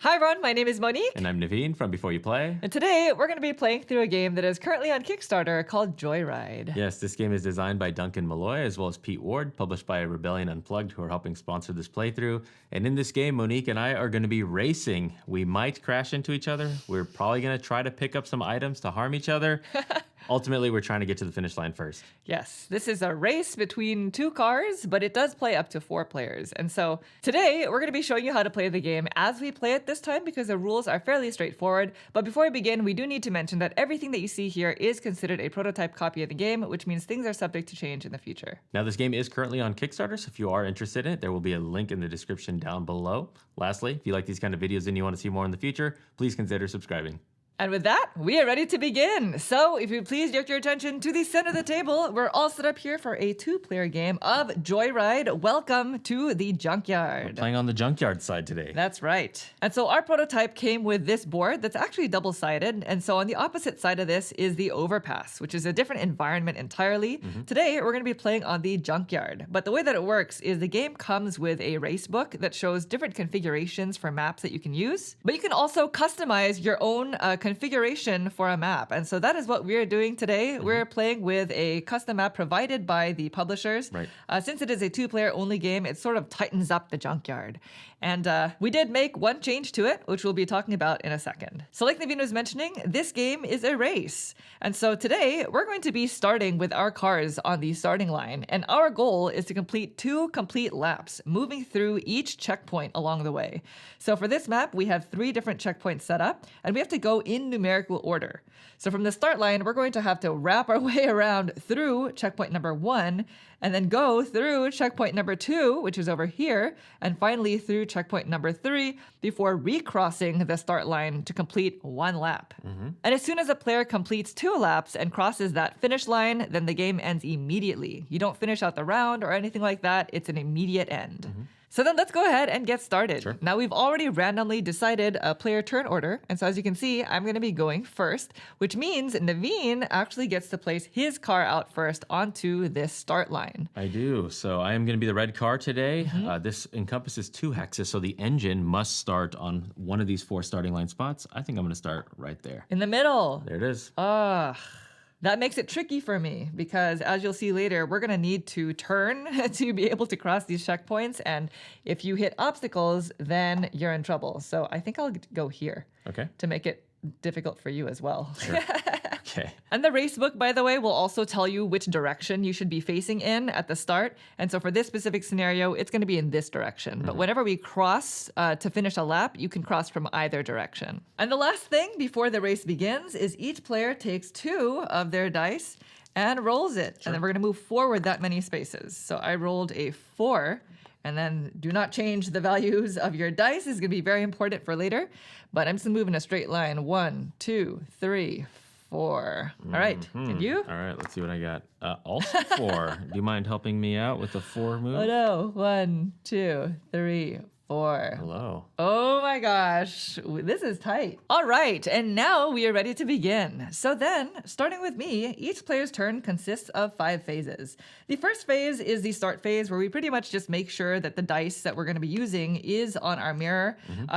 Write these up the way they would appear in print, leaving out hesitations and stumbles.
Hi everyone, my name is Monique. And I'm Naveen from Before You Play. And today we're going to be playing through a game that is currently on Kickstarter called Joyride. Yes, this game is designed by Duncan Molloy as well as Pete Ward, published by Rebellion Unplugged, who are helping sponsor this playthrough. And in this game, Monique and I are going to be racing. We might crash into each other. We're probably going to try to pick up some items to harm each other. Ultimately, we're trying to get to the finish line first. Yes, this is a race between two cars, but it does play up to 4 players. And so today we're going to be showing you how to play the game as we play it this time because the rules are fairly straightforward. But before we begin, we do need to mention that everything that you see here is considered a prototype copy of the game, which means things are subject to change in the future. Now, this game is currently on Kickstarter, so if you are interested in it, there will be a link in the description down below. Lastly, if you like these kind of videos and you want to see more in the future, please consider subscribing. And with that, we are ready to begin. So if you please direct your attention to the center of the table, we're all set up here for a 2-player game of Joyride. Welcome to the Junkyard. We're playing on the Junkyard side today. That's right. And so our prototype came with this board that's actually double-sided. And so on the opposite side of this is the Overpass, which is a different environment entirely. Today, we're going to be playing on the Junkyard. But the way that it works is the game comes with a race book that shows different configurations for maps that you can use. But you can also customize your own configuration for a map. And so that is what we're doing today. We're playing with a custom map provided by the publishers. Right. Since it is a 2-player only game, it sort of tightens up the Junkyard. And we did make one change to it, which we'll be talking about in a second. So like Naveen was mentioning, this game is a race. And so today we're going to be starting with our cars on the starting line. And our goal is to complete 2 complete laps, moving through each checkpoint along the way. So for this map, we have 3 different checkpoints set up, and we have to go in numerical order. So from the start line, we're going to have to wrap our way around through checkpoint number 1, and then go through checkpoint number 2, which is over here, and finally through checkpoint number 3 before recrossing the start line to complete 1 lap. And as soon as a player completes 2 laps and crosses that finish line, then the game ends immediately. You don't finish out the round or anything like that. It's an immediate end. So then let's go ahead and get started. Sure. Now we've already randomly decided a player turn order. And so as you can see, I'm going to be going first, which means Naveen actually gets to place his car out first onto this start line. I do. So I am going to be the red car today. This encompasses 2 hexes, so the engine must start on one of these 4 starting line spots. I think I'm going to start right there. In the middle. There it is. That makes it tricky for me because as you'll see later, we're going to need to turn to be able to cross these checkpoints. And if you hit obstacles, then you're in trouble. So I think I'll go here Okay. to make it difficult for you as well. Sure. Okay. And the race book, by the way, will also tell you which direction you should be facing in at the start. And so for this specific scenario, it's going to be in this direction. But whenever we cross to finish a lap, you can cross from either direction. And the last thing before the race begins is each player takes 2 of their dice and rolls it. And then we're going to move forward that many spaces. So I rolled a 4. And then do not change the values of your dice. This is going to be very important for later. But I'm just going to move in a straight line. 1, 2, 3, 4. All right. And you? All right, let's see what I got. Also 4. Do you mind helping me out with the 4 move? Oh no. 1, 2, 3, 4. Hello. Oh my gosh. This is tight. All right. And now we are ready to begin. So then, starting with me, each player's turn consists of 5 phases. The first phase is the start phase where we pretty much just make sure that the dice that we're going to be using is on our mirror.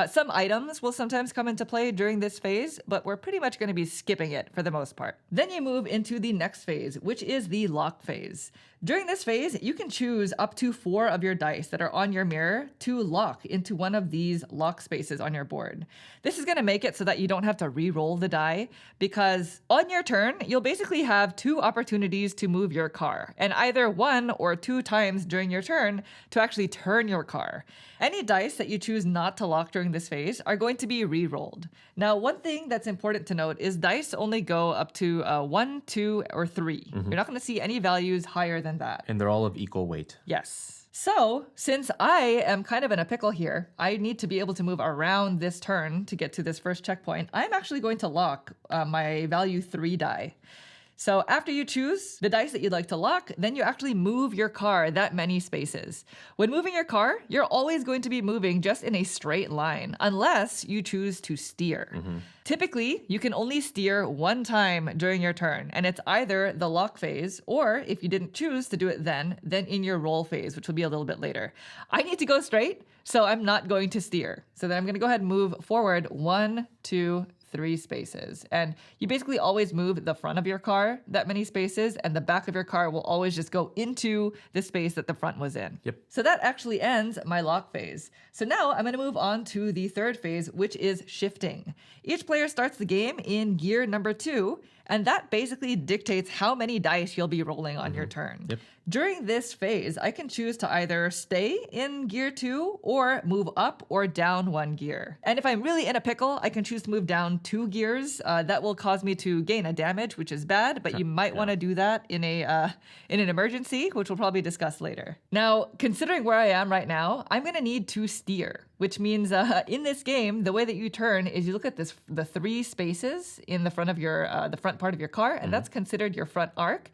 Some items will sometimes come into play during this phase, but we're pretty much going to be skipping it for the most part. Then you move into the next phase, which is the lock phase. During this phase, you can choose up to 4 of your dice that are on your mirror to lock into one of these lock spaces on your board. This is going to make it so that you don't have to re-roll the die because on your turn, you'll basically have 2 opportunities to move your car and either 1 or 2 times during your turn to actually turn your car. Any dice that you choose not to lock during this phase are going to be re-rolled. Now, one thing that's important to note is dice only go up to 1, 2, or 3. You're not going to see any values higher than that. And they're all of equal weight. Yes. So, since I am kind of in a pickle here, I need to be able to move around this turn to get to this first checkpoint. I'm actually going to lock my value 3 die. So after you choose the dice that you'd like to lock, then you actually move your car that many spaces. When moving your car, you're always going to be moving just in a straight line, unless you choose to steer. Typically, you can only steer one time during your turn, and it's either the lock phase, or if you didn't choose to do it then in your roll phase, which will be a little bit later. I need to go straight, so I'm not going to steer. So then I'm going to go ahead and move forward 1, 2, 3 spaces. And you basically always move the front of your car that many spaces, and the back of your car will always just go into the space that the front was in. Yep. So that actually ends my lock phase. So now I'm going to move on to the third phase, which is shifting. Each player starts the game in gear number 2, and that basically dictates how many dice you'll be rolling on your turn. Yep. During this phase, I can choose to either stay in gear 2 or move up or down 1 gear. And if I'm really in a pickle, I can choose to move down 2 gears. That will cause me to gain a damage, which is bad, but you might want to do that in an emergency, which we'll probably discuss later. Now, considering where I am right now, I'm going to need to steer, which means in this game, the way that you turn is you look at the 3 spaces in the front of your the front part of your car, and that's considered your front arc.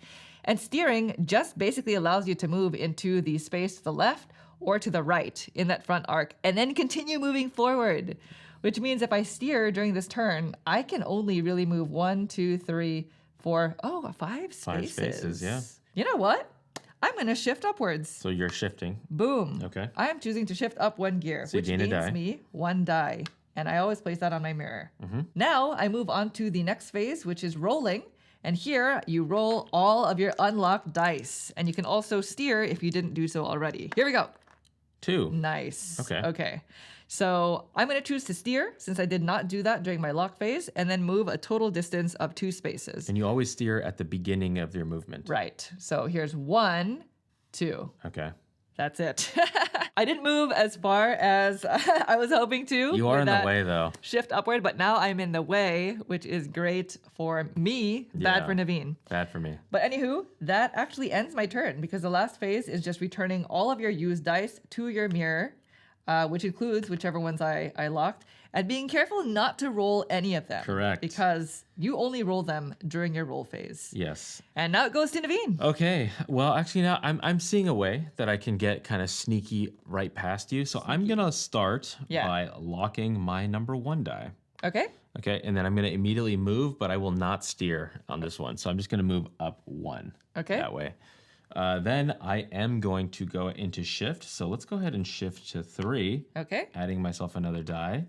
And steering just basically allows you to move into the space to the left or to the right in that front arc, and then continue moving forward. Which means if I steer during this turn, I can only really move 1, 2, 3, 4, 5 spaces. 5 spaces, yeah. You know what? I'm going to shift upwards. So you're shifting. Boom. Okay. I am choosing to shift up 1 gear, So you which gain a gains die. me 1 die. And I always place that on my mirror. Now I move on to the next phase, which is rolling. And here you roll all of your unlocked dice. And you can also steer if you didn't do so already. Here we go. 2. Nice. Okay. Okay. So I'm going to choose to steer since I did not do that during my lock phase, and then move a total distance of 2 spaces. And you always steer at the beginning of your movement. Right. So here's 1, 2. Okay. That's it. I didn't move as far as I was hoping to. You are with in the that way, though. Shift upward, but now I'm in the way, which is great for me, bad Yeah. for Naveen. Bad for me. But anywho, that actually ends my turn because the last phase is just returning all of your used dice to your mirror, which includes whichever ones I locked, and being careful not to roll any of them. Correct. Because you only roll them during your roll phase. Yes. And now it goes to Naveen. Okay. Well, actually, now I'm seeing a way that I can get kind of sneaky right past you. So I'm gonna start by locking my number 1 die. Okay. Okay, and then I'm gonna immediately move, but I will not steer on this one. So I'm just gonna move up 1. Okay. That way. Then I am going to go into shift. So let's go ahead and shift to 3. Okay. Adding myself another die.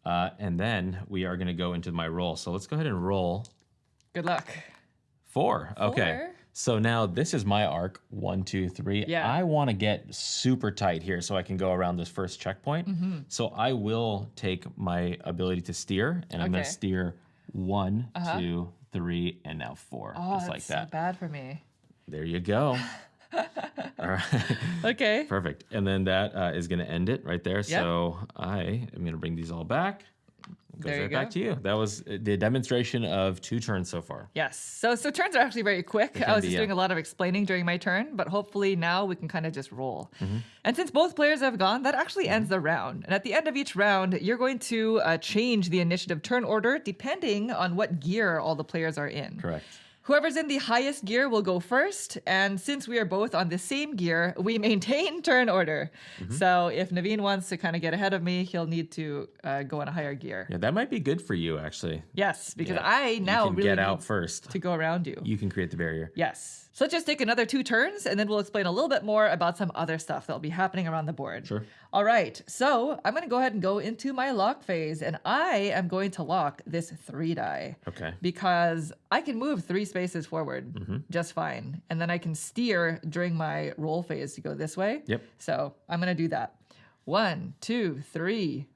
And then we are going to go into my roll. So let's go ahead and roll Good luck. 4. Okay. 4. So now this is my arc. 1, 2, 3. Yeah. I want to get super tight here so I can go around this first checkpoint. So I will take my ability to steer, and I'm going to Okay. steer 1, 2, 3, and now 4. Oh, just that's like so that. bad for me. There you go. All right. Okay. Perfect. And then that is going to end it right there. So I am going to bring these all back. It goes There you right back go. to you. That was the demonstration of 2 turns so far. Yes. So turns are actually very quick. I was be, just yeah. doing a lot of explaining during my turn, but hopefully now we can kind of just roll. And since both players have gone, that actually ends the round. And at the end of each round, you're going to change the initiative turn order depending on what gear all the players are in. Correct. Whoever's in the highest gear will go first, and since we are both on the same gear, we maintain turn order. So if Naveen wants to kind of get ahead of me, he'll need to go in a higher gear. Yeah, that might be good for you, actually. Yes, because Yeah. I now you can really get out need first. to go around you. You can create the barrier. Yes. So let's just take another 2 turns, and then we'll explain a little bit more about some other stuff that'll be happening around the board. Sure. All right. So I'm going to go ahead and go into my lock phase, and I am going to lock this 3 die. Okay. Because I can move 3 spaces forward just fine. And then I can steer during my roll phase to go this way. Yep. So I'm going to do that. 1, 2, 3.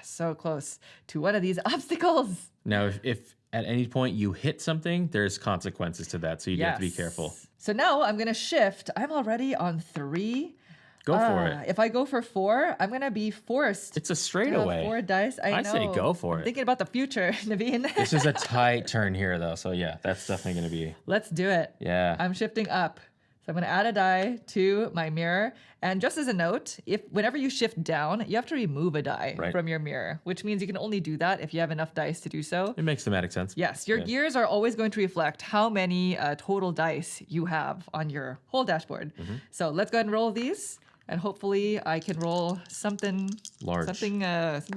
So close to one of these obstacles. Now, if at any point you hit something, there's consequences to that. So you do have to be careful. So now I'm going to shift. I'm already on 3. Go for it. If I go for 4, I'm going to be forced It's a to have straightaway. 4 dice. I I know. say go for I'm it. thinking about the future, Naveen. This is a tight turn here, though. So yeah, that's definitely going to be. Let's do it. Yeah. I'm shifting up. So I'm going to add a die to my mirror. And just as a note, whenever you shift down, you have to remove a die from your mirror, which means you can only do that if you have enough dice to do so. It makes thematic sense. Yes, your gears are always going to reflect how many total dice you have on your whole dashboard. So let's go ahead and roll these. And hopefully I can roll something large, something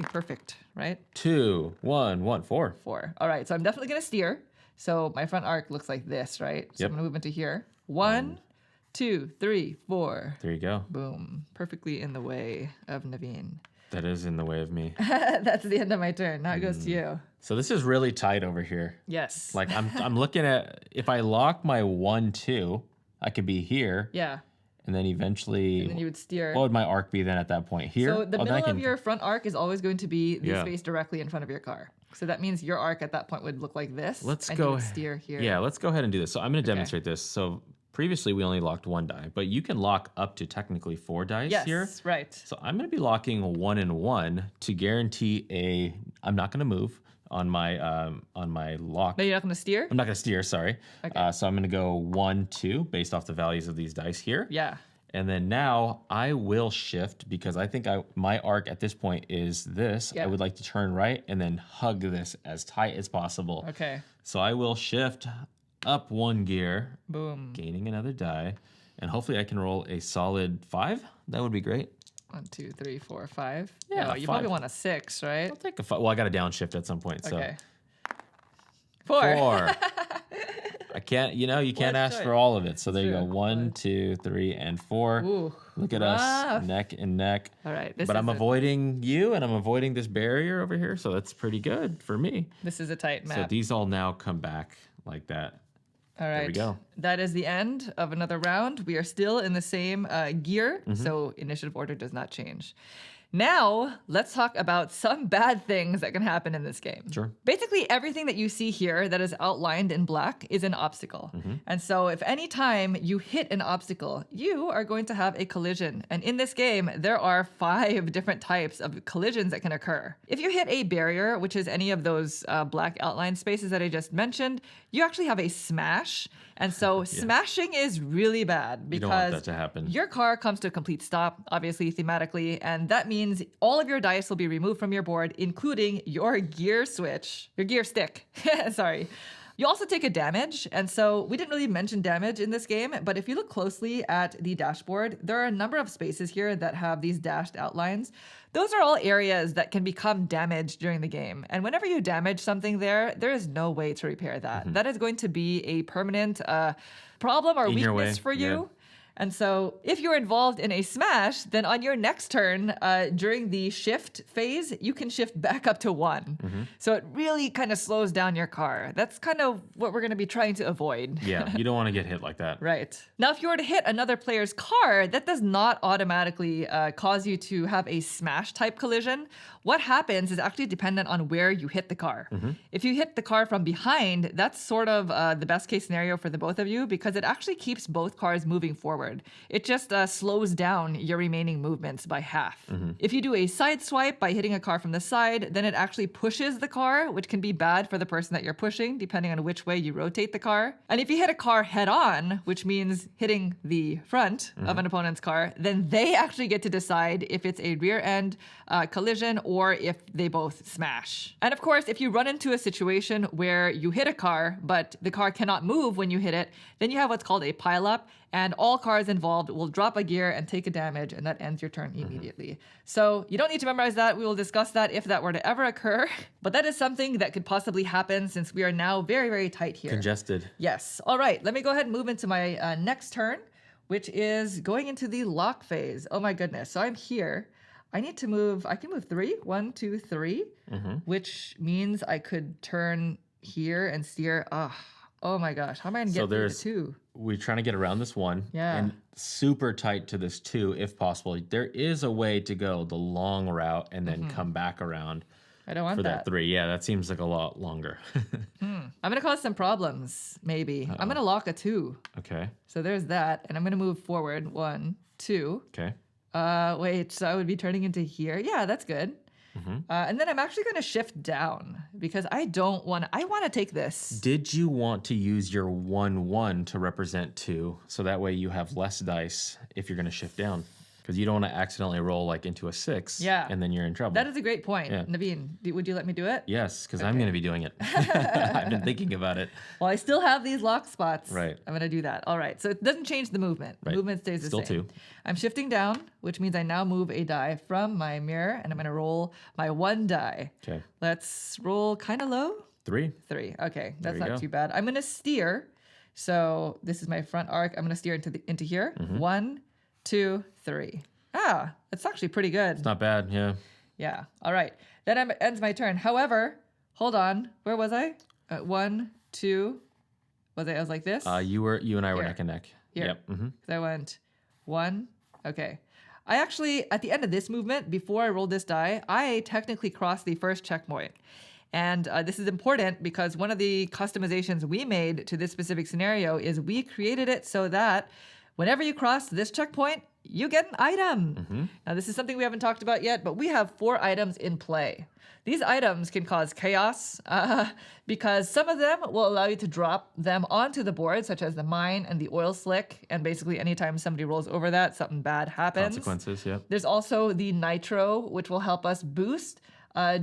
perfect, right? 2, 1, 1, 4. 4. All right, so I'm definitely going to steer. So my front arc looks like this, right? So I'm going to move into here. 1, 2, 3, 4. There you go. Boom. Perfectly in the way of Naveen. That is in the way of me. That's the end of my turn. Now it goes to you. So this is really tight over here. Yes. Like I'm looking at, if I lock my 1, 2, I could be here. Yeah. And then eventually, and then you would steer. What would my arc be then at that point? Here? So the middle of your front arc is always going to be the Yeah. space directly in front of your car. So that means your arc at that point would look like this. Let's and go you would steer here. Yeah, let's go ahead and do this. So I'm going to demonstrate this. So previously we only locked 1 die, but you can lock up to technically 4 dice here. Yes, right. So I'm going to be locking 1 and 1 to guarantee I'm not going to move on my lock. No, you're not going to steer? I'm not going to steer, sorry. Okay. So I'm going to go 1, 2 based off the values of these dice here. Yeah. And then now I will shift because I think my arc at this point is this. Yeah. I would like to turn right and then hug this as tight as possible. Okay. So I will shift up 1 gear, Boom. gaining another die, and hopefully I can roll a solid 5. That would be great. 1, 2, 3, 4, 5. Yeah, Oh, you 5. probably want a 6, right? I'll take a 5. Well, I got to downshift at some point. So Okay. 4. 4. I can't, you can't ask for all of it. So there you go. True. 1, 2, 3, and 4. Ooh, Look at rough. us, neck and neck. All right. But I'm avoiding you, and I'm avoiding this barrier over here, so that's pretty good for me. This is a tight map. So these all now come back like that. All right. There we go. That is the end of another round. We are still in the same gear, so initiative order does not change. Now, let's talk about some bad things that can happen in this game. Sure. Basically, everything that you see here that is outlined in black is an obstacle. And so if any time you hit an obstacle, you are going to have a collision. And in this game, there are 5 different types of collisions that can occur. If you hit a barrier, which is any of those black outline spaces that I just mentioned, you actually have a smash. And so smashing is really bad because You don't want that to happen. your car comes to a complete stop, obviously thematically, and that means all of your dice will be removed from your board, including your gear switch, your gear stick. Sorry. You also take a damage, and so we didn't really mention damage in this game, but if you look closely at the dashboard, there are a number of spaces here that have these dashed outlines. Those are all areas that can become damaged during the game. And whenever you damage something there is no way to repair that. That is going to be a permanent problem or In your weakness way, for you. yeah. And so if you're involved in a smash, then on your next turn, during the shift phase, you can shift back up to 1. So it really kind of slows down your car. That's kind of what we're going to be trying to avoid. Yeah, you don't want to get hit like that. Right. Now, if you were to hit another player's car, that does not automatically cause you to have a smash type collision. What happens is actually dependent on where you hit the car. If you hit the car from behind, that's sort of the best case scenario for the both of you because it actually keeps both cars moving forward. It just slows down your remaining movements by half. If you do a side swipe by hitting a car from the side, then it actually pushes the car, which can be bad for the person that you're pushing, depending on which way you rotate the car. And if you hit a car head on, which means hitting the front of an opponent's car, then they actually get to decide if it's a rear end collision or if they both smash. And of course, if you run into a situation where you hit a car, but the car cannot move when you hit it, then you have what's called a pileup, and all cars involved will drop a gear and take a damage, and that ends your turn immediately. So you don't need to memorize that. We will discuss that if that were to ever occur. But that is something that could possibly happen since we are now very, very tight here. Congested. Yes. All right. Let me go ahead and move into my next turn, which is going into the lock phase. Oh my goodness. So I'm here. I need to move. I can move 3. 1, 2, 3, which means I could turn here and steer. Oh my gosh. How am I going to get through the 2? We're trying to get around this 1 Yeah. and super tight to this 2 if possible. There is a way to go the long route and then come back around I don't want for that. that 3. Yeah, that seems like a lot longer. I'm going to cause some problems, maybe. I'm going to lock a 2. Okay. So there's that. And I'm going to move forward. 1, 2. Okay. Wait, so I would be turning into here. Yeah, that's good. And then I'm actually going to shift down because I don't want to. I want to take this. Did you want to use your 1-1 to represent 2, so that way you have less dice if you're going to shift down? Because you don't want to accidentally roll like into a 6, Yeah. and then you're in trouble. That is a great point. Yeah. Naveen, would you let me do it? Yes, because I'm going to be doing it. I've been thinking about it. Well, I still have these lock spots. Right. I'm going to do that. All right. So it doesn't change the movement. The Right. movement stays the Still same. 2. I'm shifting down, which means I now move a die from my mirror, and I'm going to roll my 1 die. Okay. Let's roll kind of low. 3. 3. Okay. That's you not go. too bad. I'm going to steer. So this is my front arc. I'm going to steer into here. 1, 2, 3. Ah, that's actually pretty good. It's not bad, yeah. Yeah. All right. Then ends my turn. However, hold on. Where was I? 1, 2. I was like this? You and I were Here. neck and neck. Here. Yep. Mm-hmm. So I went 1. Okay. I actually, at the end of this movement, before I rolled this die, I technically crossed the first checkpoint. And this is important because one of the customizations we made to this specific scenario is we created it so that whenever you cross this checkpoint, you get an item. Now, this is something we haven't talked about yet, but we have 4 items in play. These items can cause chaos because some of them will allow you to drop them onto the board, such as the mine and the oil slick. And basically, anytime somebody rolls over that, something bad happens. Consequences, yep. There's also the nitro, which will help us boost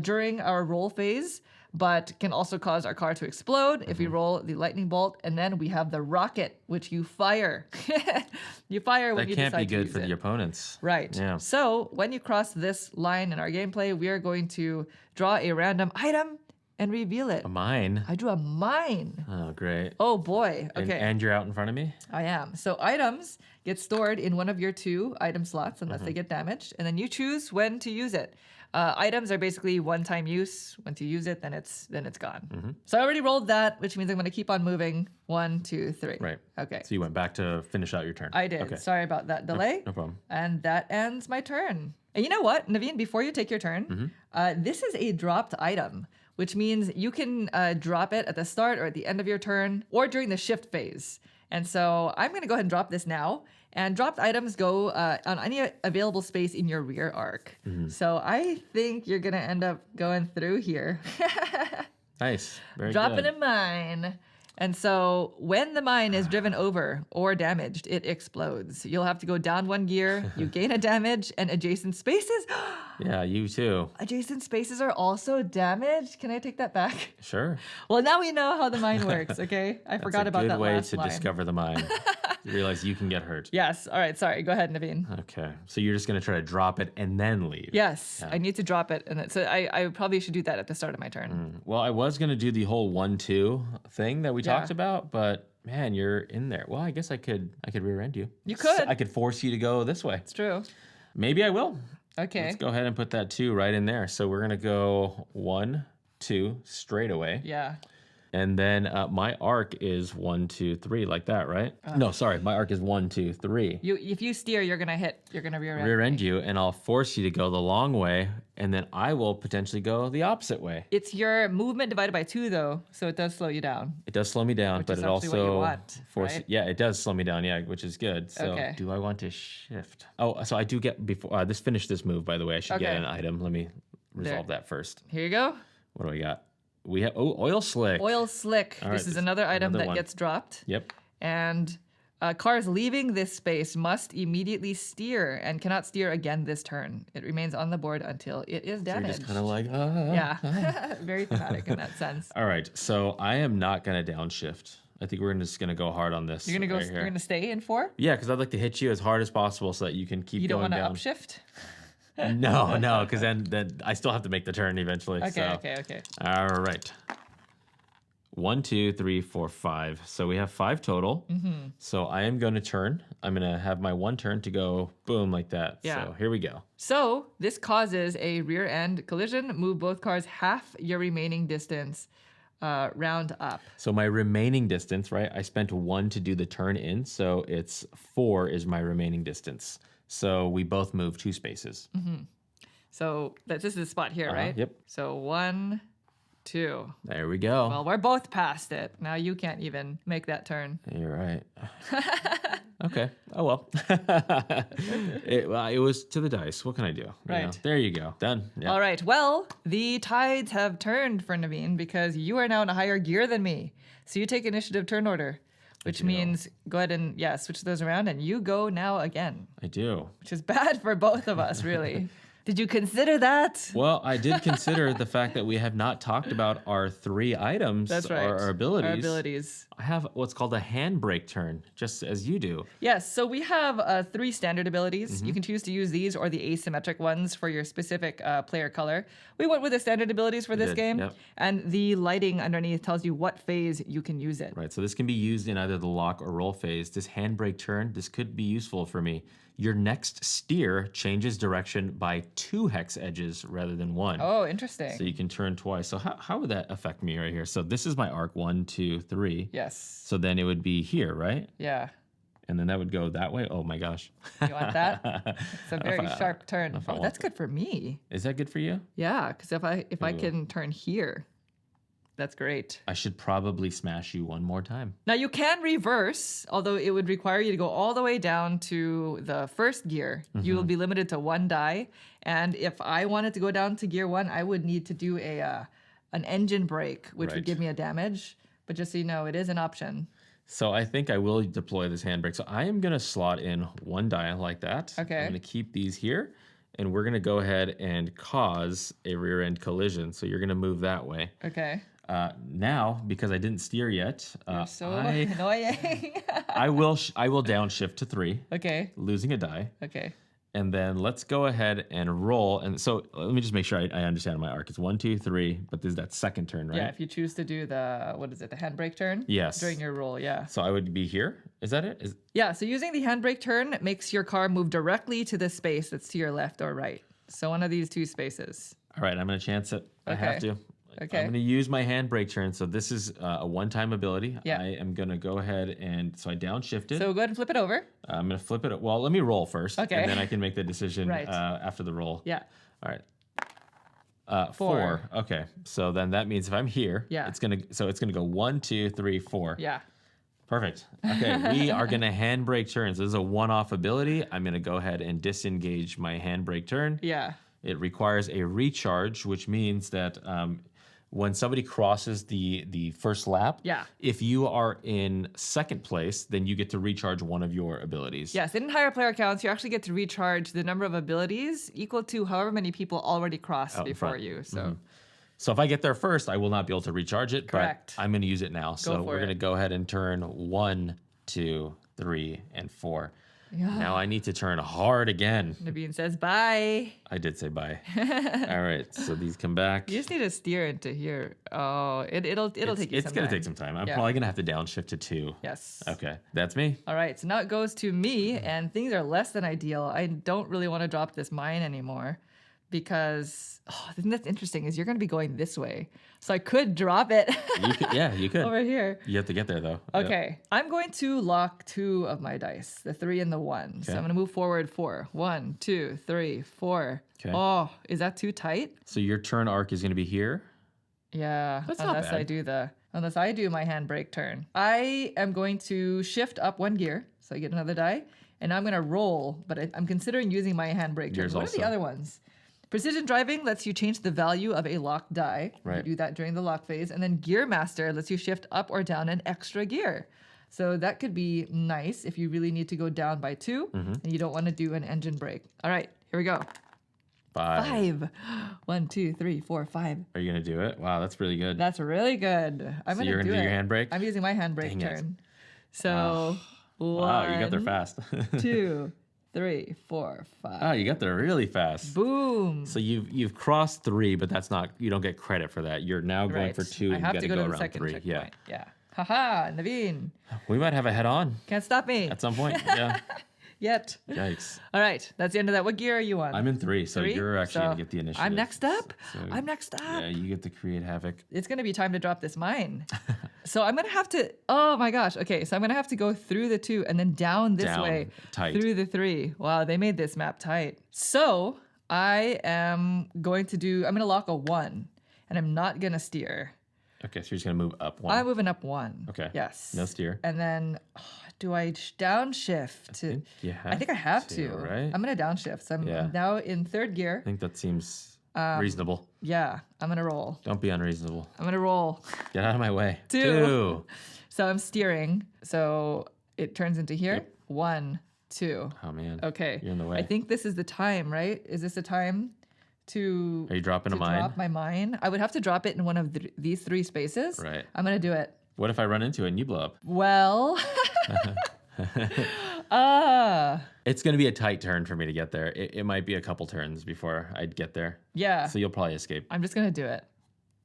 during our roll phase, but can also cause our car to explode if we roll the lightning bolt. And then we have the rocket, which you fire. You fire when That you can't decide be to good use for it. the opponents. Right. Yeah. So when you cross this line in our gameplay, we are going to draw a random item and reveal it. A mine. I drew a mine. Oh, great. Oh boy. Okay. And you're out in front of me? I am. So items get stored in one of your 2 item slots unless they get damaged, and then you choose when to use it. Items are basically one-time use. Once you use it, then it's gone. So I already rolled that, which means I'm going to keep on moving. 1, 2, 3. Right. Okay. So you went back to finish out your turn. I did. Okay. Sorry about that delay. No problem. And that ends my turn. And you know what, Naveen, before you take your turn, this is a dropped item, which means you can drop it at the start or at the end of your turn or during the shift phase. And so I'm going to go ahead and drop this now. And dropped items go on any available space in your rear arc. So I think you're going to end up going through here. Nice. Very Dropping good. a mine. And so when the mine is driven over or damaged, it explodes. You'll have to go down 1 gear. You gain a damage and adjacent spaces. Yeah, you too. Adjacent spaces are also damaged. Can I take that back? Sure. Well, now we know how the mine works, okay? I forgot about that That's a good way last to line. discover the mine. You realize you can get hurt. Yes. All right. Sorry. Go ahead, Naveen. Okay. So you're just going to try to drop it and then leave. Yes. I need to drop it. And so I probably should do that at the start of my turn. Well, I was going to do the whole 1-2 thing that we Yeah. talked about, but man, you're in there. Well, I guess I could rear end you. You could. I could force you to go this way. It's true. Maybe I will. Okay. Let's go ahead and put that 2 right in there. So we're going to go 1, 2 straight away. Yeah. And then my arc is 1, 2, 3, like that, right? No, sorry. My arc is 1, 2, 3. If you steer, you're gonna rear end. Rear end you, and I'll force you to go the long way, and then I will potentially go the opposite way. It's your movement divided by 2, though, so it does slow you down. It does slow me down, Which but is it actually what you also want, right? Yeah, it does slow me down. Yeah, which is good. So, Okay. do I want to shift? Oh, so I do get before finish this move. By the way, I should get Okay. an item. Let me resolve that first. Here you go. What do we got? We have oil slick. Oil slick. All This right, is another item another that one. gets dropped. Yep. And cars leaving this space must immediately steer and cannot steer again this turn. It remains on the board until it is You're damaged. just kind of like Yeah. Very thematic in that sense. All right, so I am not gonna downshift. I think we're just gonna go hard on this. You're gonna go. right here. You're gonna stay in 4. Yeah, because I'd like to hit you as hard as possible so that you can keep You don't going want to down. upshift. No, because then I still have to make the turn eventually. Okay. so. Okay. All right. 1, 2, 3, 4, 5. So we have 5 total. So I am going to turn. I'm going to have my 1 turn to go boom like that. Yeah. So here we go. So this causes a rear end collision. Move both cars half your remaining distance. Round up. So my remaining distance, right? I spent 1 to do the turn in. So it's 4 is my remaining distance. So we both move 2 spaces. So this is the spot here, right? Yep. So 1, 2. There we go. Well, we're both past it. Now you can't even make that turn. You're right. Okay. Oh, well. It was to the dice. What can I do? You Right. know, there you go. Done. Yeah. All right. Well, the tides have turned for Naveen because you are now in a higher gear than me. So you take initiative turn order, which do. means go ahead and, switch those around and you go now again, I do. which is bad for both of us, really. Did you consider that? Well, I did consider the fact that we have not talked about our 3 items. That's right. Our abilities. Our abilities. I have what's called a handbrake turn, just as you do. Yes, so we have 3 standard abilities. Mm-hmm. You can choose to use these or the asymmetric ones for your specific player color. We went with the standard abilities for this did, game, yep. and the lighting underneath tells you what phase you can use it. Right, so this can be used in either the lock or roll phase. This handbrake turn, this could be useful for me. Your next steer changes direction by 2 hex edges rather than 1. Oh, interesting. So you can turn twice. So how would that affect me right here? So this is my arc, 1, 2, 3. Yes. So then it would be here, right? Yeah. And then that would go that way. Oh my gosh. You want that? It's a very sharp turn. if I Oh, want that's good for me. Is that good for you? Yeah, because if I Ooh. can turn here, that's great. I should probably smash you one more time. Now you can reverse, although it would require you to go all the way down to the first gear. You will be limited to 1 die, and if I wanted to go down to gear 1, I would need to do an engine brake, which Right. would give me a damage. But just so you know, it is an option. So I think I will deploy this handbrake. So I am going to slot in 1 die like that. Okay. I'm going to keep these here, and we're going to go ahead and cause a rear end collision. So you're going to move that way. Okay. Now, because I didn't steer yet, You're so annoying. I will downshift to 3, Okay. losing a die. Okay. And then let's go ahead and roll. And so let me just make sure I understand my arc. It's 1, 2, 3, but this is that second turn, right? Yeah, if you choose to do the handbrake turn? Yes. During your roll, yeah. So I would be here. Is that it? Yeah, so using the handbrake turn makes your car move directly to the space that's to your left or right. So one of these 2 spaces. All right, I'm going to chance it. I have Okay. to. Okay. I'm going to use my handbrake turn. So this is a one-time ability. Yeah. I am going to go ahead and so I downshifted. So go ahead and flip it over. I'm going to flip it. Well, let me roll first. Okay. And then I can make the decision Right. after the roll. Yeah. All right. 4. Okay. So then that means if I'm here, Yeah. it's going to go 1, 2, 3, 4. Yeah. Perfect. Okay, we are going to handbrake turns. This is a one-off ability. I'm going to go ahead and disengage my handbrake turn. Yeah. It requires a recharge, which means that when somebody crosses the first lap, Yeah. if you are in second place, then you get to recharge one of your abilities. Yes, in higher player counts, you actually get to recharge the number of abilities equal to however many people already crossed Out in before front. you. So So if I get there first, I will not be able to recharge it, Correct. but I'm going to use it now. So for we're going to it. go ahead and turn 1, 2, 3, and 4. Yeah. Now I need to turn hard again. Naveen says bye. I did say bye. All right, so these come back. You just need to steer into here. Oh, it'll take you some time. It's going to take some time. I'm Yeah. probably going to have to downshift to 2. Yes. Okay, that's me. All right, so now it goes to me, and things are less than ideal. I don't really want to drop this mine anymore because the thing that's interesting is you're going to be going this way. So I could drop it You could. over here. You have to get there though. Yep. Okay, I'm going to lock 2 of my dice, the 3 and the 1. So Okay. I'm going to move forward 4. 1, 2, 3, 4. Okay. Oh, is that too tight? So your turn arc is going to be here. Yeah, That's not unless bad. unless I do my handbrake turn. I am going to shift up 1 gear, so I get another die, and I'm going to roll, but I'm considering using my handbrake turn. Yours What are the also. other ones? Precision driving lets you change the value of a locked die. Right. You do that during the lock phase. And then Gear Master lets you shift up or down an extra gear. So that could be nice if you really need to go down by 2 Mm-hmm. and you don't want to do an engine brake. All right, here we go. 5. 5. 1, 2, 3, 4, 5. Are you going to do it? Wow, that's really good. That's really good. I'm So going you're to gonna do do it. your handbrake? I'm using my handbrake Dang it. turn. So, Wow, you got there 1, fast. 2, 3, 4, 5. Oh, you got there really fast. Boom. So you've crossed 3, but that's not, you don't get credit for that. You're now going Right. for 2 I and have you got to to go to the around second 3. Yeah. checkpoint. Yeah. Haha, Naveen. We might have a head on Can't stop me at some point. Yeah. yet. Yikes. All right, that's the end of that. What gear are you on? I'm in 3, so 3? you're actually going So to get the initiative. I'm next up. So- I'm next up. Yeah, you get to create havoc. It's going to be time to drop this mine. So I'm going to have to, oh my gosh. Okay, so I'm going to have to go through the 2 and then down this Down, way tight. through the 3. Wow, they made this map tight. So I am going to lock a 1 and I'm not going to steer. Okay, so you're just gonna move up one. I'm moving up one. Okay. Yes. No steer. And then, do I downshift? I think I have to. Right? I'm going to downshift. So I'm now in third gear. I think that seems reasonable. Yeah, I'm going to roll. Don't be unreasonable. I'm going to roll. Get out of my way. 2. So I'm steering. So it turns into here. Yep. 1, 2. Oh, man. Okay. You're in the way. I think this is the time, right? Is this the time to... Are you dropping a mine? Drop my mine? I would have to drop it in one of these 3 spaces. Right. I'm going to do it. What if I run into it and you blow up? Well... It's going to be a tight turn for me to get there. It might be a couple turns before I'd get there. Yeah. So you'll probably escape. I'm just going to do it.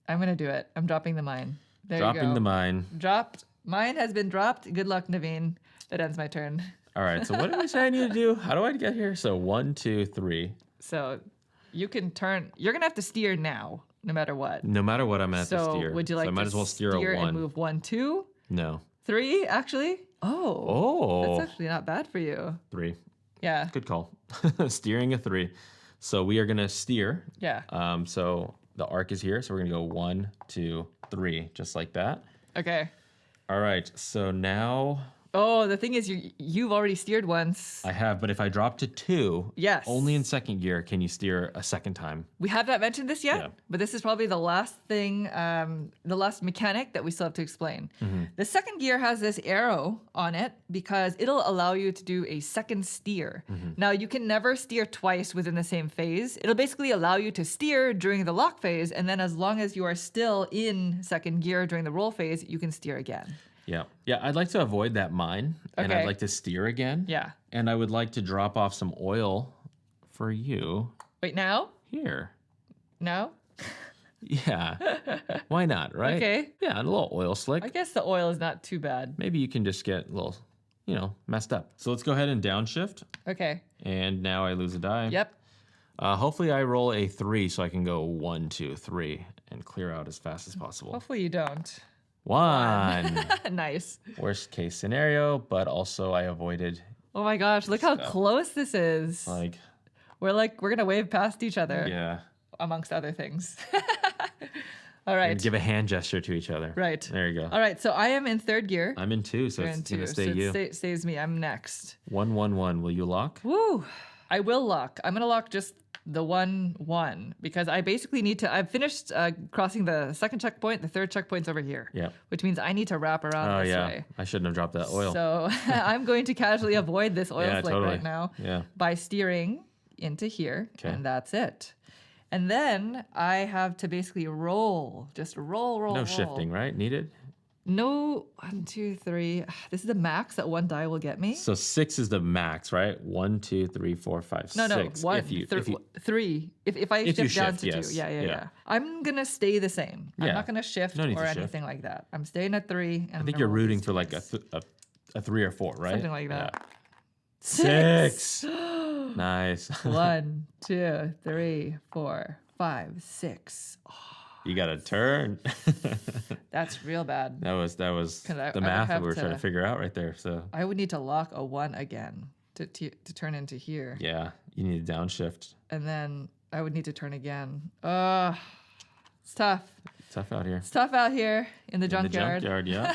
I'm going to do it. I'm dropping the mine. There you go. Dropping the mine. Dropped. Mine has been dropped. Good luck, Naveen. That ends my turn. All right. So what did I say I need to do? How do I get here? So 1, 2, 3. So you can turn. You're going to have to steer now, no matter what. No matter what, I'm going to have to steer. So would you like I might to as well steer a 1. and move 1, 2? No. 3, actually? Oh. That's actually not bad for you. 3. Yeah. Good call. Steering a 3. So we are going to steer. Yeah. So the arc is here. So we're going to go 1, 2, 3, just like that. Okay. All right. So now... Oh, the thing is, you've already steered once. I have, but if I drop to 2, yes, only in second gear can you steer a second time. We have not mentioned this yet, but this is probably the last thing, the last mechanic that we still have to explain. Mm-hmm. The second gear has this arrow on it because it'll allow you to do a second steer. Mm-hmm. Now, you can never steer twice within the same phase. It'll basically allow you to steer during the lock phase, and then as long as you are still in second gear during the roll phase, you can steer again. Yeah. Yeah, I'd like to avoid that mine, and I'd like to steer again. Yeah. And I would like to drop off some oil for you. Wait, now? Here. No? Yeah. Why not, right? Okay. Yeah, and a little oil slick. I guess the oil is not too bad. Maybe you can just get a little, messed up. So let's go ahead and downshift. Okay. And now I lose a die. Yep. Hopefully I roll a 3 so I can go 1, 2, 3 and clear out as fast as possible. Hopefully you don't. 1. Nice. Worst case scenario, but also I avoided. Oh my gosh, look how close this is. Like, we're gonna wave past each other. Yeah. Amongst other things. All right. And give a hand gesture to each other. Right. There you go. All right, so I am in third gear. I'm in 2, so You're it's in gonna 2, stay so you. it stays me. I'm next. 1, 1, 1. Will you lock? Woo! I will lock. I'm gonna lock just the 1, 1 because I basically need to. I've finished crossing the second checkpoint. The third checkpoint's over here. Yeah. Which means I need to wrap around this way. I shouldn't have dropped that oil. So I'm going to casually avoid this oil slick right now Yeah. by steering into here, Okay. and that's it. And then I have to basically roll, just roll. No shifting, right? Needed? No, 1, 2, 3. This is the max that 1 die will get me. So 6 is the max, right? 1, 2, 3, 4, 5, No, 6. 1, If you, 3. If I If you shift down shift, to yes. 2. Yeah. Yeah. I'm going to stay the same. I'm Yeah. not going to shift No need or to shift. anything like that. I'm staying at 3. And I think you're rooting for like a 3 or 4, right? something like that. Yeah. 6. Nice. 1, 2, 3, 4, 5, 6. Oh, You got to turn. that's real bad. That was I the would math that have we were trying to to- figure out right there. So I would need to lock a 1 again to turn into here. yeah, you need to downshift. And then I would need to turn again. It's tough. Tough out here. It's tough out here in the In the junkyard. junkyard, yeah.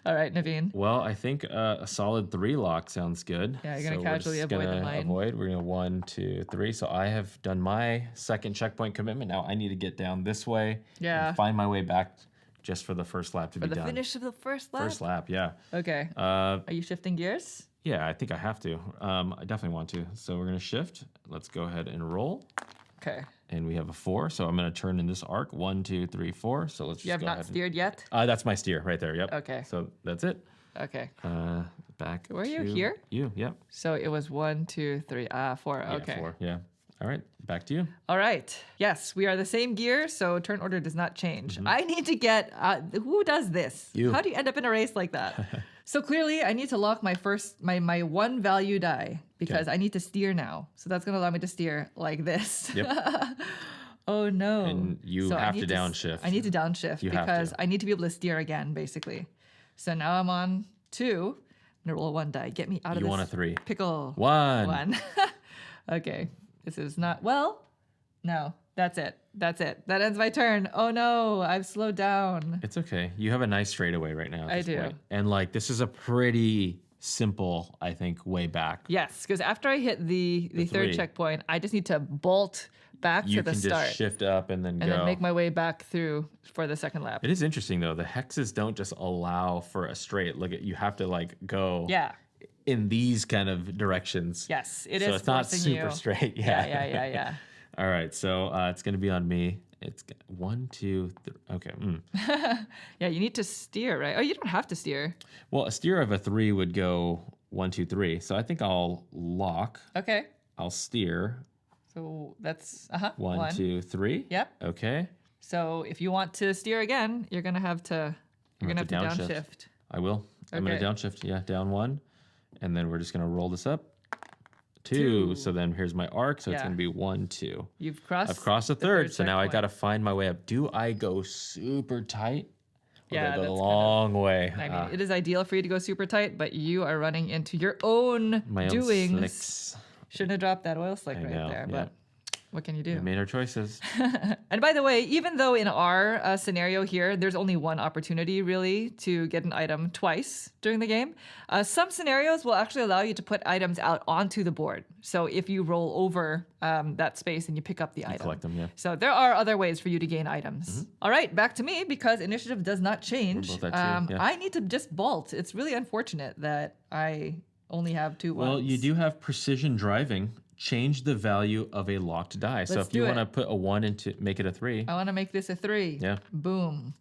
All right, Naveen. Well, I think a solid 3 lock sounds good. Yeah, you're gonna we're casually just avoid the gonna mine. Avoid. We're gonna 1, 2, 3. So I have done my second checkpoint commitment. Now I need to get down this way. Yeah. And find my way back just for the first lap to For be the done. finish of the first lap? First lap, yeah. Okay. Uh, Are you shifting gears? yeah, I think I have to. I definitely want to. So we're gonna shift. Let's go ahead and roll. Okay. And we have a 4, so I'm gonna turn in this arc. 1, 2, 3, 4. So let's just You have go not ahead. steered yet? That's my steer right there. Yep. Okay. So that's it. Okay. Back. Were you to here? You. Yep. So it was 1, 2, 3. 4. Yeah, Okay. 4. Yeah. All right. Back to you. All right. Yes, we are the same gear, so turn order does not change. Mm-hmm. I need to get. Who does this? You. How do you end up in a race like that? So clearly, I need to lock my 1 value die because I need to steer now. So that's going to allow me to steer like this. Yep. Oh no. And you So I have need to downshift. I need to downshift You have because to. I need to be able to steer again, basically. So now I'm on 2. I'm gonna roll 1 die. Get me out of You this want a 3. pickle. 1. 1. Okay. This is not no. That's it. That's it. That ends my turn. Oh no, I've slowed down. It's okay. You have a nice straightaway right now. At I this do. point. And like, this is a pretty simple, I think, way back. Yes, because after I hit the third 3. checkpoint, I just need to bolt back You to the can start. just shift up and then and go. then make my way back through for the second lap. It is interesting though. The hexes don't just allow for a straight. Look at you have to like go Yeah. in these kind of directions. Yes, it so is. it's not forcing super you. straight. Yeah. All right, so it's gonna be on me. It's 1, 2, 3. Okay. Yeah, you need to steer, right? Oh, you don't have to steer. Well, a steer of a 3 would go 1, 2, 3. So I think I'll lock. Okay. I'll steer. So that's 1, 2, 3. Yep. Okay. So if you want to steer again, you're gonna have to downshift. I will. I'm gonna Okay. downshift. Yeah, down 1, and then we're just gonna roll this up. 2. So then here's my arc. So it's Yeah. gonna be 1, 2. You've crossed. I've crossed a the third. So now I checkpoint. gotta find my way up. Do I go super tight? Or Yeah, do I go that's the long way. I mean, it is ideal for you to go super tight, but you are running into your own my own doings. slicks. Shouldn't have dropped that oil slick I right know, there, yeah. but what can you do? We made our choices. And by the way, even though in our scenario here, there's only one opportunity really to get an item twice during the game, some scenarios will actually allow you to put items out onto the board. So if you roll over that space and you pick up the item. Collect them, yeah. So there are other ways for you to gain items. All right, back to me because initiative does not change. We're both at 2, yeah. I need to just bolt. It's really unfortunate that I only have 2 Well, ones. you do have precision driving. Change the value of a locked die. So Let's if you do want to it. put a 1 into, make it a 3. I want to make this a 3. Yeah. Boom.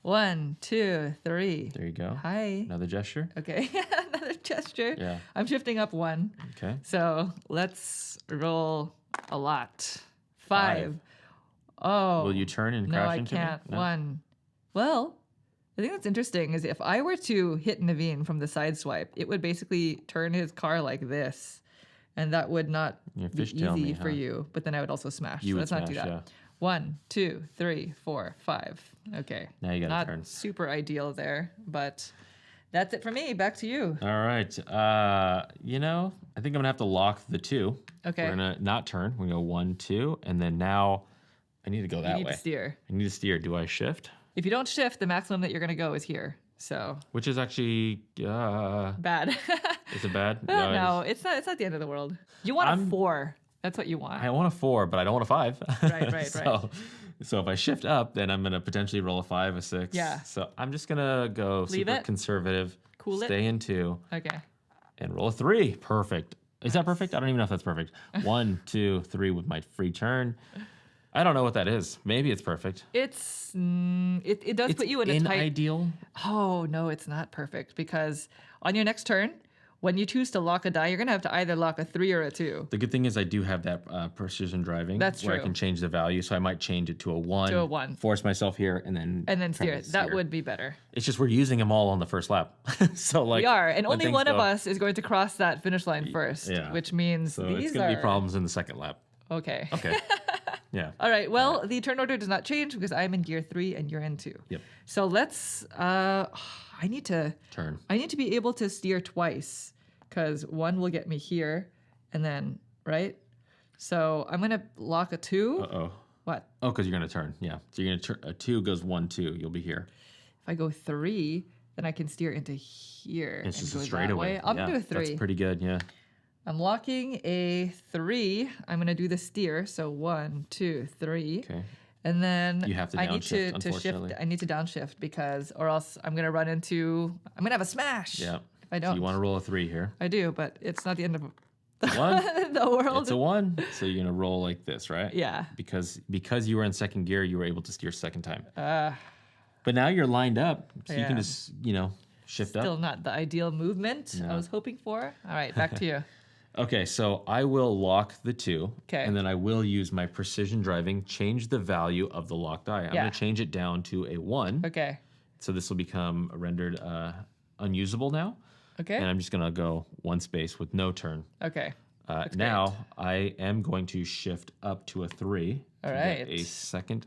1, 2, 3. There you go. Hi. Another gesture. Okay, another gesture. Yeah. I'm shifting up 1. Okay. So let's roll a lot. 5. Oh. Will you turn and No, crash I into can't. me? No? 1. Well, I think that's interesting is if I were to hit Naveen from the side swipe, it would basically turn his car like this. And that would not Yeah, be fishtail easy me, for huh? you. But then I would also smash. You so would let's not do smash, that. yeah. 1, 2, 3, 4, 5. Okay. Now you gotta Not turn. super ideal there, but that's it for me. Back to you. All right. I think I'm gonna have to lock the 2. Okay. We're gonna not turn. We're gonna go 1, 2, and then now I need to go You that need way. to steer. I need to steer. Do I shift? If you don't shift, the maximum that you're going to go is here. So Which is actually bad. is it bad? No, it's not. It's not the end of the world. You want a 4. That's what you want. I want a 4, but I don't want a 5. Right. So if I shift up, then I'm gonna potentially roll a 5, a 6. Yeah. So I'm just gonna go Leave super it. conservative. Cool it. Stay in 2 Okay. and roll a 3. Perfect. Is that perfect? I don't even know if that's perfect. 1, 2, 3 with my free turn. I don't know what that is. Maybe it's perfect. It's it does put you in a tight. ideal. Oh no, it's not perfect because on your next turn, when you choose to lock a die, you're gonna have to either lock a 3 or a 2. The good thing is I do have that precision driving. That's where I true. can change the value, so I might change it to a 1. To a 1. Force myself here, and then try steer. to That would be better. It's just we're using them all on the first lap. So like We are, and when only things one of go- us is going to cross that finish line first, yeah. which means So these it's gonna are be problems in the second lap. Okay. Okay. Yeah. All right. Well, the turn order does not change because I'm in gear 3 and you're in 2. Yep. So let's. I need to Turn. be able to steer twice because 1 will get me here, and then right. So I'm gonna lock a 2. Uh-oh. What? Oh, because you're gonna turn. Yeah. So you're gonna turn. A 2 goes 1, 2. You'll be here. If I go 3, then I can steer into here. It's and just go a that straightaway. way. I'm gonna do a 3. That's pretty good. Yeah. I'm locking a 3. I'm gonna do the steer. So 1, 2, 3. Okay. And then You have to I need downshift, to shift. unfortunately. I need to downshift because, or else I'm gonna run into. I'm gonna have a smash. Yeah. If I So don't. you want to roll a 3 here. I do, but it's not the end of 1. the world. It's a 1. So you're gonna roll like this, right? Yeah. Because you were in second gear, you were able to steer second time. Uh, But now you're lined up, so you Yeah. can just shift still up. not the ideal movement I No. was hoping for. All right, back to you. Okay, so I will lock the 2. 'Kay. And then I will use my precision driving, change the value of the locked die. I'm Yeah. gonna change it down to a 1. Okay. So this will become rendered unusable now. Okay. And I'm just gonna go 1 space with no turn. Okay. That's Now I am going to shift up to a 3. All to get right. a second.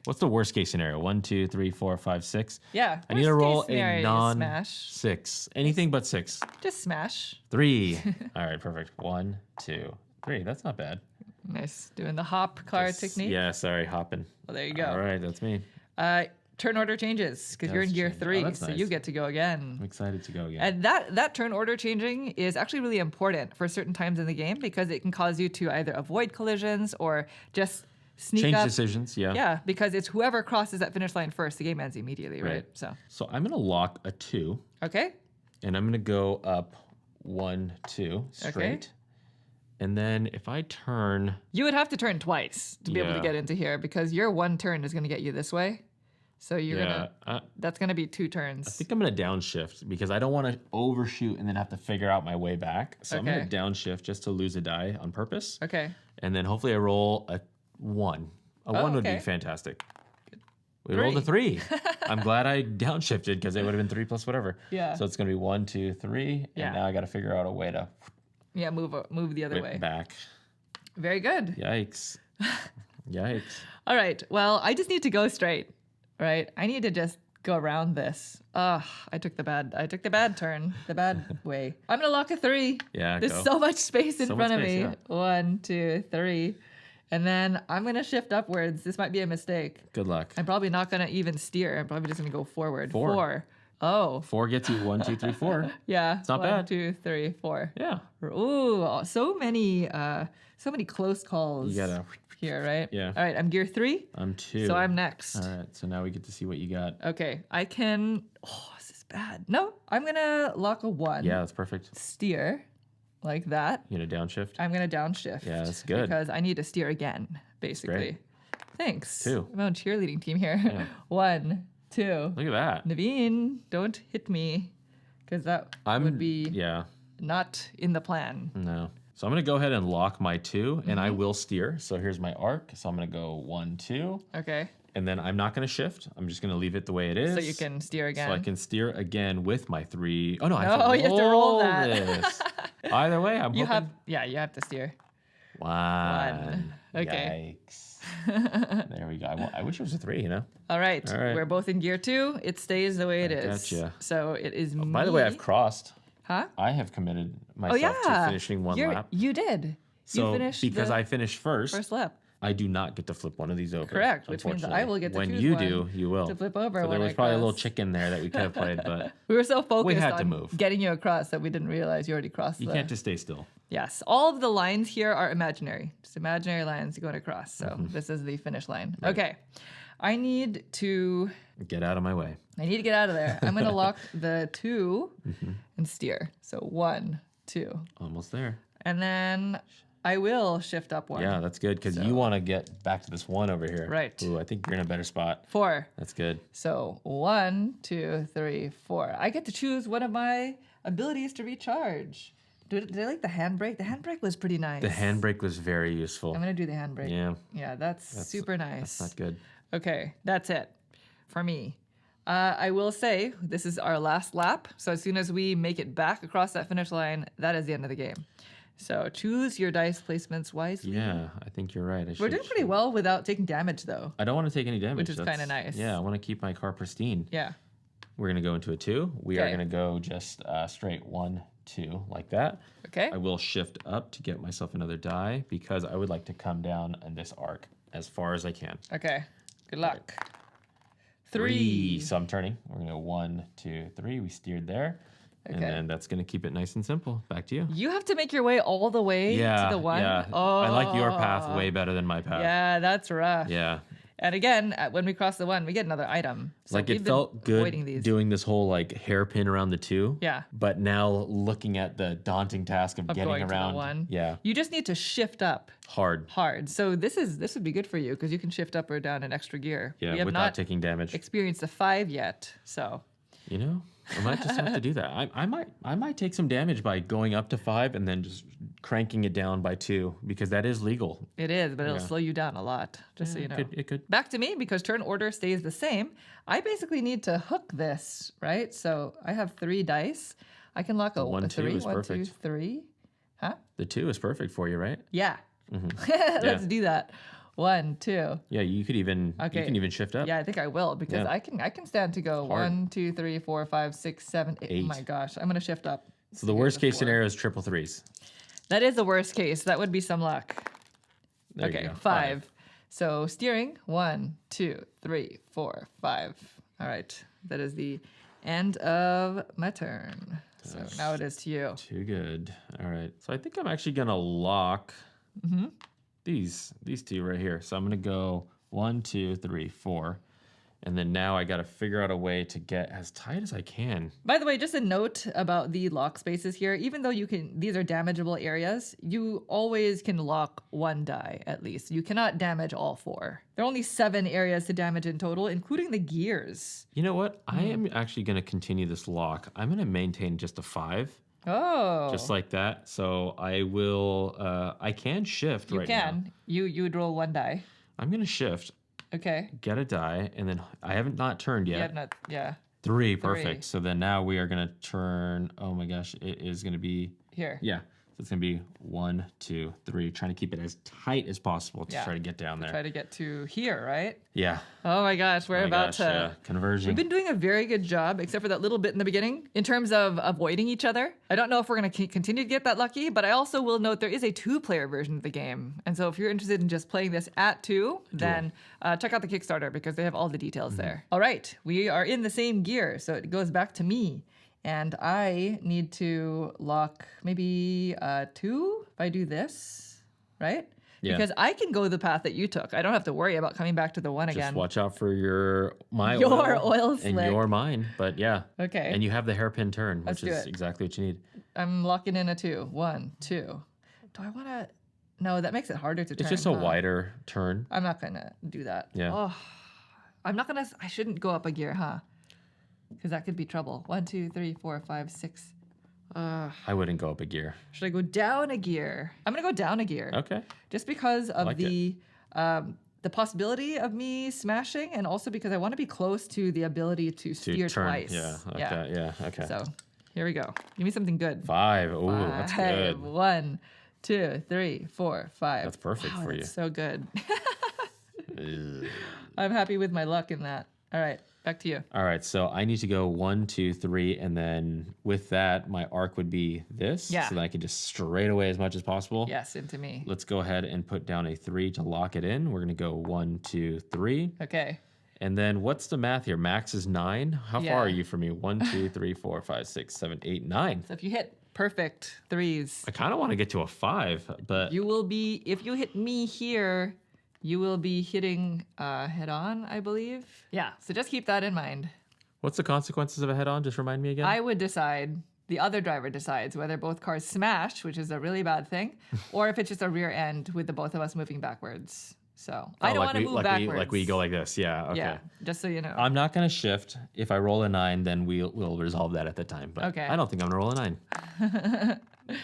What's the worst case scenario? 1, 2, 3, 4, 5, 6. Yeah. I need to worst case roll scenario a is non smash. 6. Anything but 6. Just smash. 3. All right, perfect. 1, 2, 3. That's not bad. Nice. Doing the hop card technique. Yeah, sorry, hopping. Well, there you go. All right, that's me. Turn order changes because you're in Does gear change. 3, that's so nice. you get to go again. I'm excited to go again. And that turn order changing is actually really important for certain times in the game because it can cause you to either avoid collisions or just sneak Change up. decisions, yeah. Yeah, because it's whoever crosses that finish line first, the game ends immediately, right? Right. So I'm going to lock a 2, okay, and I'm going to go up 1, 2, straight. And then if I turn... you would have to turn twice to be able to Yeah. get into here because your one turn is going to get you this way. So you're Yeah, that's gonna be 2 turns. I think I'm going to downshift because I don't want to overshoot and then have to figure out my way back. So I'm going Okay. to downshift just to lose a die on purpose. Okay. And then hopefully I roll a 1. A 1 would okay. be fantastic. We rolled a 3. I'm glad I downshifted because it would have been 3 plus whatever. Yeah. So it's going to be 1, 2, 3. Yeah. And now I got to figure out a way to Yeah, move the other whip way. back. Very good. Yikes. Yikes. All right. Well, I just need to go straight. Right? I need to just go around this. Ugh, I took the bad turn, the bad way. I'm gonna lock a 3. Yeah, There's go. so much space in So front much of space, me. 1, 2, 3. And then I'm gonna shift upwards. This might be a mistake. Good luck. I'm probably not gonna even steer. I'm probably just gonna go forward. 4. 4. Oh. 4 gets you 1, 2, 3, 4. Yeah. It's not 1, bad. 2, 3, 4. Yeah. Ooh, so many close calls You gotta. here, right? Yeah. All right, I'm gear 3. I'm 2. So I'm next. All right. So now we get to see what you got. Okay, I can. Oh, this is bad. No, I'm gonna lock a 1. Yeah, that's perfect. Steer, like that. You gonna downshift? I'm gonna downshift. Yeah, that's good. Because I need to steer again, basically. great. Thanks. 2. I'm on cheerleading team here. Yeah. 1, 2. Look at that. Naveen, don't hit me, because that would be Yeah. not in the plan. No. So I'm gonna go ahead and lock my 2, and I Mm-hmm. will steer. So here's my arc. So I'm gonna go 1, 2, Okay, and then I'm not gonna shift. I'm just gonna leave it the way it is. so you can steer again. So I can steer again with my 3. Oh no, I No, have to you have to roll roll that. this. Either way, I'm You hoping. you have to steer. 1. Okay. Yikes. There we go. I wish it was a 3. You know. All right, All right. we're both in gear 2. It stays the way it is. Gotcha. So it is me. By the way, I've crossed. Huh? I have committed Oh myself yeah. to finishing one lap. You did. So you finished because the I finished first, lap. I do not get to flip one of these over. Correct, which means I will get to when choose you one do, you will. to flip over So there when was I probably a little cross. chicken there that we could have played, but We were so focused had to on move. getting you across that we didn't realize you already crossed you the... can't just stay still. Yes, all of the lines here are imaginary. Just imaginary lines going across. So Mm-hmm. this is the finish line. Okay. I need to Get out of my way. get out of there. I'm going to lock the 2 Mm-hmm. and steer. So 1, 2. Almost there. And then I will shift up 1. Yeah, that's good because you want to get back to this 1 over here. Right. Ooh, I think you're in a better spot. 4. That's good. So 1, 2, 3, 4. I get to choose one of my abilities to recharge. Did I like the handbrake? The handbrake was pretty nice. The handbrake was very useful. I'm going to do the handbrake. Yeah. Yeah, that's super nice. That's not good. Okay, that's it for me. I will say this is our last lap. So as soon as we make it back across that finish line, that is the end of the game. So choose your dice placements wisely. Yeah, I think you're right. We're doing pretty well without taking damage, though. I don't want to take any damage. Which is That's- kinda nice. Yeah, I want to keep my car pristine. Yeah. We're going to go into a 2. We are Okay. going to go just straight 1, 2, like that. Okay. I will shift up to get myself another die because I would like to come down in this arc as far as I can. Okay. Good luck. 3. So I'm turning. We're going to go 1, 2, 3. We steered there. And Okay. then that's going to keep it nice and simple. Back to you. You have to make your way all the way Yeah. to the 1. Yeah. Oh. I like your path way better than my path. Yeah, that's rough. Yeah. And again, when we cross the 1, we get another item. So Like we've it been felt avoiding good these. doing this whole like hairpin around the 2. Yeah. But now looking at the daunting task of getting going to the around. 1. Yeah. You just need to shift up Hard. hard. So this would be good for you because you can shift up or down an extra gear. Yeah. We have Without not taking damage. experienced a 5 yet. So You know, I might just have to do that. I might take some damage by going up to 5 and then just cranking it down by 2 because that is legal. it is, but it'll Yeah. slow you down a lot, just so you know. It could. Back to me because turn order stays the same. I basically need to hook this, right? So I have 3 dice. I can lock a 1, 2 3. is 1, 2, perfect. 3. Huh? The 2 is perfect for you, right? Yeah. Mm-hmm. Let's do that. 1, 2. Yeah, you could even Okay. you can even shift up. Yeah, I think I will because Yeah. I can stand to go Hard. 1, 2, 3, 4, 5, 6, 7, 8. Oh 8. my gosh, I'm gonna shift up. So the Here's worst the case 4. scenario is triple 3s. That is the worst case. That would be some luck. There you Okay, go. 5. So steering, 1, 2, 3, 4, 5. All right, that is the end of my turn. So now it is to you. Too good. All right. So I think I'm actually gonna lock these two right here. So I'm gonna go 1, 2, 3, 4. And then now I got to figure out a way to get as tight as I can. By the way, just a note about the lock spaces here. Even though these are damageable areas, you always can lock 1 die at least. You cannot damage all 4. There are only 7 areas to damage in total, including the gears. You know what? I am actually going to continue this lock. I'm going to maintain just a 5. Oh. Just like that. So I will, I can shift right now. You would roll 1 die. I'm going to shift. Okay. Get a die, and then I haven't not turned yet. Yeah. 3, perfect. So then now we are gonna turn. Oh my gosh, it is gonna be Here. Yeah, so it's gonna be 1, 2, 3. Trying to keep it as tight as possible to try to get down there. Try to get to here, right? Yeah. Oh my gosh, we're about to. Yeah. Conversion. We've been doing a very good job, except for that little bit in the beginning, in terms of avoiding each other. I don't know if we're going to continue to get that lucky, but I also will note there is a 2-player version of the game. And so if you're interested in just playing this at 2, then check out the Kickstarter because they have all the details there. All right, we are in the same gear, so it goes back to me. And I need to lock maybe 2 if I do this, right? Yeah. Because I can go the path that you took. I don't have to worry about coming back to the one again. Just watch out for your oil slick. and your mine. But yeah. Okay. And you have the hairpin turn, Let's which do is it. exactly what you need. I'm locking in a 2. 1, 2. Do I want to? No, that makes it harder to turn. It's just a wider turn. I'm not going to do that. Yeah. Oh, I'm not going to. I shouldn't go up a gear, huh? Because that could be trouble. 1, 2, 3, 4, 5, 6. I wouldn't go up a gear. Should I go down a gear? I'm going to go down a gear. Okay. Just because of like the possibility of me smashing, and also because I want to be close to the ability to steer turn. twice. Yeah. Okay. Yeah. Okay. So here we go. Give me something good. 5. Ooh, that's good. 1, 2, 3, 4, 5. That's perfect for you. That's so good. Ugh. I'm happy with my luck in that. All right, back to you. All right, so I need to go 1, 2, 3, and then with that, my arc would be this. Yeah. So that I can just straight away as much as possible. Yes, into me. Let's go ahead and put down a 3 to lock it in. We're gonna go 1, 2, 3. Okay. And then what's the math here? Max is 9. How Yeah. far are you from me? 1, 2, 3, 4, 5, 6, 7, 8, 9. So if you hit perfect 3s, I kind of want to get to a 5, but you will be, if you hit me here, you will be hitting head on, I believe. Yeah, so just keep that in mind. what's the consequences of a head-on? Just remind me again. I would decide, the other driver decides whether both cars smash, which is a really bad thing, or if it's just a rear end with the both of us moving backwards. So I don't want to move backwards. Like we go like this. Yeah. Okay. Yeah, just so you know. I'm not gonna shift. If I roll a 9, then we'll resolve that at the time. But Okay. I don't think I'm gonna roll a 9.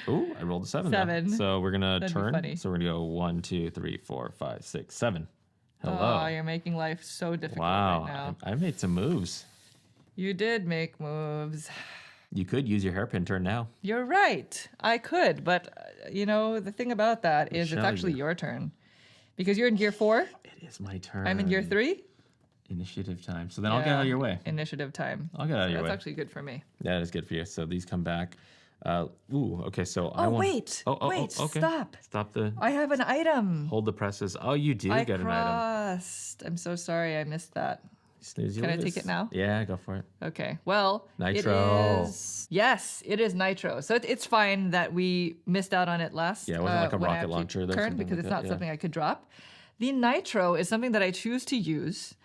Ooh, I rolled a 7. now. 7. So we're gonna That'd be turn. funny. So we're gonna go 1, 2, 3, 4, 5, 6, 7. Hello. Oh, you're making life so difficult Wow. right now. I made some moves. You did make moves. You could use your hairpin turn now. You're right. I could, but the thing about that is it's shall actually you? your turn. Because you're in gear 4, It is my turn. I'm in gear 3. Initiative time. So then I'll get out of your way. Initiative time. I'll get out of your That's way. actually good for me. That is good for you. So these come back. Okay. So I Oh, want. wait. Wait, okay. stop. Stop the. I have an item. Hold the presses. Oh, you do I get an item. crossed. I'm so sorry I missed that. Snooze, you Can I lose. take it now? Yeah, go for it. Okay. Well, Nitro. Yes, it is nitro. So it's fine that we missed out on it last. Yeah, it wasn't like a when I rocket actually launcher or turned something because like it's that, not yeah. something I could drop. The nitro is something that I choose to use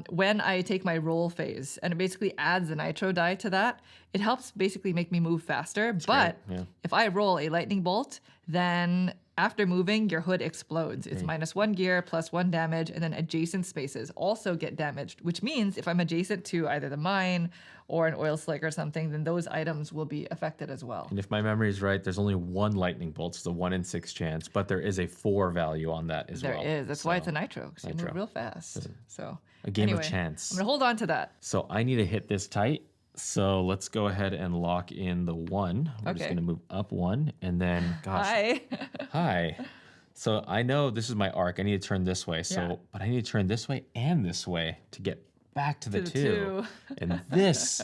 when I take my roll phase, and it basically adds a nitro die to that. It helps basically make me move faster. But great, yeah. if I roll a lightning bolt, then after moving, your hood explodes. It's -1 gear, +1 damage, and then adjacent spaces also get damaged, which means if I'm adjacent to either the mine or an oil slick or something, then those items will be affected as well. And if my memory is right, there's only 1 lightning bolt. It's a 1 in 6 chance, but there is a 4 value on that as There well. is. That's why it's a So, nitro, because you move nitro. real fast. So A game anyway, of chance. I'm going to hold on to that. So I need to hit this tight. So let's go ahead and lock in the 1. We're just Okay. going to move up 1, and then, gosh, Hi. hi. So I know this is my arc. I need to turn this way. So, Yeah. but I need to turn this way and this way to get back to the To the 2. two. And this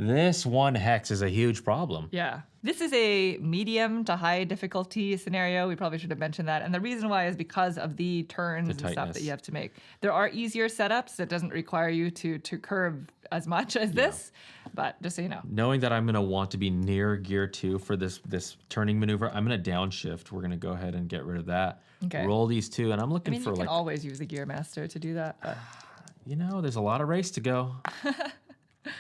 This one hex is a huge problem. Yeah. This is a medium to high difficulty scenario. We probably should have mentioned that. And the reason why is because of the turns and stuff tightness. that you have to make. There are easier setups that doesn't require you to curve as much as this, but just so you know. Knowing that I'm going to want to be near gear 2 for this turning maneuver, I'm going to downshift. We're going to go ahead and get rid of that. Okay. Roll these 2, and I'm I looking mean, for you can like, always use the Gear Master to do that. But there's a lot of race to go.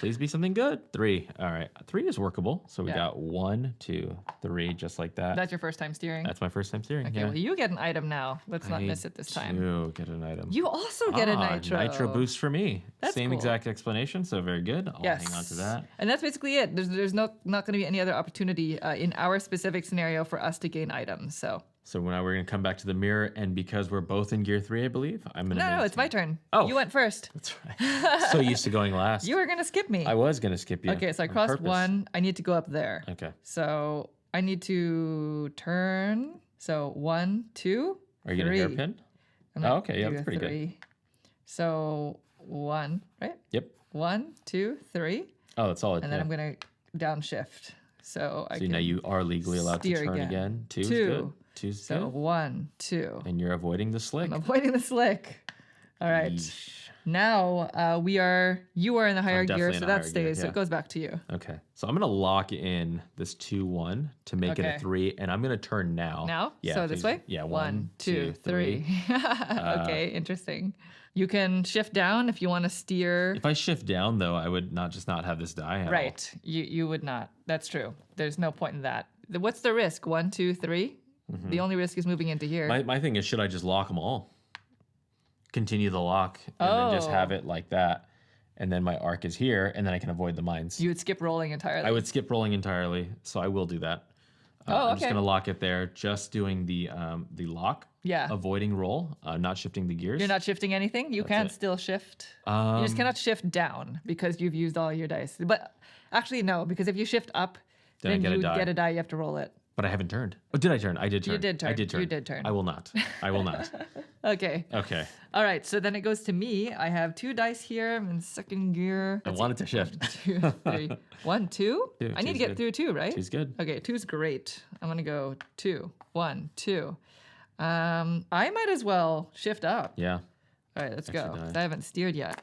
Please be something good. 3. All right. 3 is workable. So we got 1, 2, 3, just like that. that's your first time steering? That's my first time steering. Okay, Yeah. well, you get an item now. Let's not I miss it this time. do get an item. You also get a nitro. Nitro boost for me. That's Same cool. exact explanation, so very good. I'll hang on to that. And that's basically it. There's not going to be any other opportunity in our specific scenario for us to gain items. So now we're going to come back to the mirror, and because we're both in gear 3, I believe, I'm going to... no, it's my turn. Oh. You went first. That's right. So used to going last. You were going to skip me. I was going to skip you. Okay, so I on crossed purpose. 1. I need to go up there. Okay. So I need to turn. So 1, 2, Are you going to hairpin? I'm gonna okay, yeah, do that's a pretty good. 3. So 1, right? Yep. 1, 2, 3. Oh, that's solid. And then I'm going to downshift. So I See, can now you are legally allowed to steer turn again. again. 2 is 2. good. 2 is So good. 1, 2. And you're avoiding the slick. I'm avoiding the slick. All right. Yeesh. Now you are in the higher gear, definitely so in a that higher gear, stays. So yeah. it goes back to you. Okay. So I'm going to lock in this 2-1 to make it Okay. a 3, and I'm going to turn now. Now? Yeah. So this please. way? Yeah. 1, 2, 3. Okay, interesting. You can shift down if you want to steer. If I shift down, though, I would not have this die. At all. Right. You would not. That's true. There's no point in that. What's the risk? 1, 2, 3? The only risk is moving into here. My thing is, should I just lock them all? Continue the lock and then just have it like that. And then my arc is here, and then I can avoid the mines. You would skip rolling entirely. I would skip rolling entirely, so I will do that. I'm just okay. going to lock it there, just doing the lock. Yeah. Avoiding roll, not shifting the gears. You're not shifting anything? You can it. still shift. You just cannot shift down because you've used all your dice. But actually, no, because if you shift up, Then I then get a you die. get a die, you have to roll it. But I haven't turned. Oh, did I turn? I did turn. You did turn. I did turn. You did turn. I will not. I will not. Okay. Okay. All right, so then it goes to me. I have 2 dice here. I'm in second gear. I wanted to shift. 2, 3. 1, 2? Two, I need to two's get good. through 2, right? 2's good. Okay, 2's great. I'm going to go 2, 1, 2. I might as well shift up. Yeah. All right, let's Extra go. die. I haven't steered yet.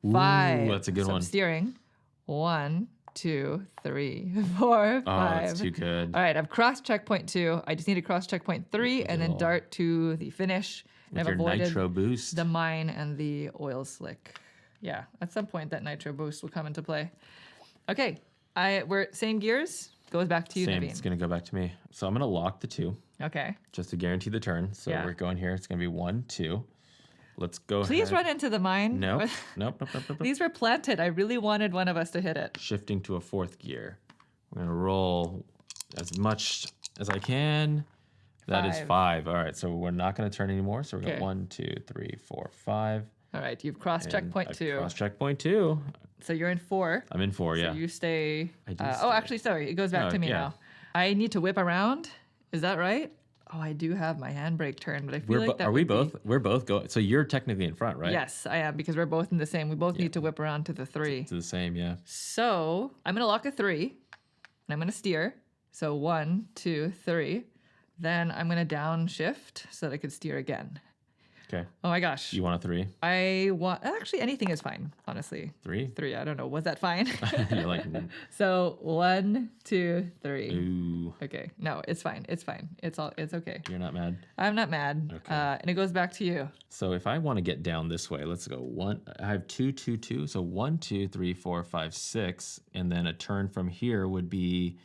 Ooh, 5. that's a good so one. I'm steering. 1, 2, 3, 4, 5. Oh, that's too good. All right, I've crossed checkpoint 2. I just need to cross checkpoint 3 and then Cool. dart to the finish. And With I've your avoided nitro boost. the mine and the oil slick. Yeah, at some point that nitro boost will come into play. Okay, we're same gears. Goes back to you, Same. Naveen. It's going to go back to me. So I'm going to lock the 2 Okay. just to guarantee the turn. So Yeah. we're going here. It's going to be 1, 2. Let's go Please ahead. run into the mine. Nope. Nope. These were planted. I really wanted one of us to hit it. Shifting to a 4th gear. We're going to roll as much as I can. That is 5. All right, so we're not going to turn anymore. So we're going Okay. 1, 2, 3, 4, 5. All right, you've crossed checkpoint 2. Cross checkpoint 2. So you're in 4. I'm in 4, yeah. So you stay. I do Oh, stay. actually, sorry. It goes back No, to me yeah. now. I need to whip around. Is that right? Oh, I do have my handbrake turn, but I feel like that Are we would be- both? We're both going. So you're technically in front, right? Yes, I am because we're both in the same. We both need to whip around to the 3. It's the same, yeah. So I'm gonna lock a 3, and I'm gonna steer. So 1, 2, 3. Then I'm gonna downshift so that I could steer again. Okay. Oh my gosh. You want a 3? I want actually anything is fine, honestly. 3? 3, I don't know. Was that fine? You're like, So 1, 2, 3. ooh, Okay. No, it's fine. It's fine. It's okay. you're not mad. I'm not mad. Okay. And it goes back to you. So if I want to get down this way, let's go 1. I have 2, 2, 2. So 1, 2, 3, 4, 5, 6, and then a turn from here would be.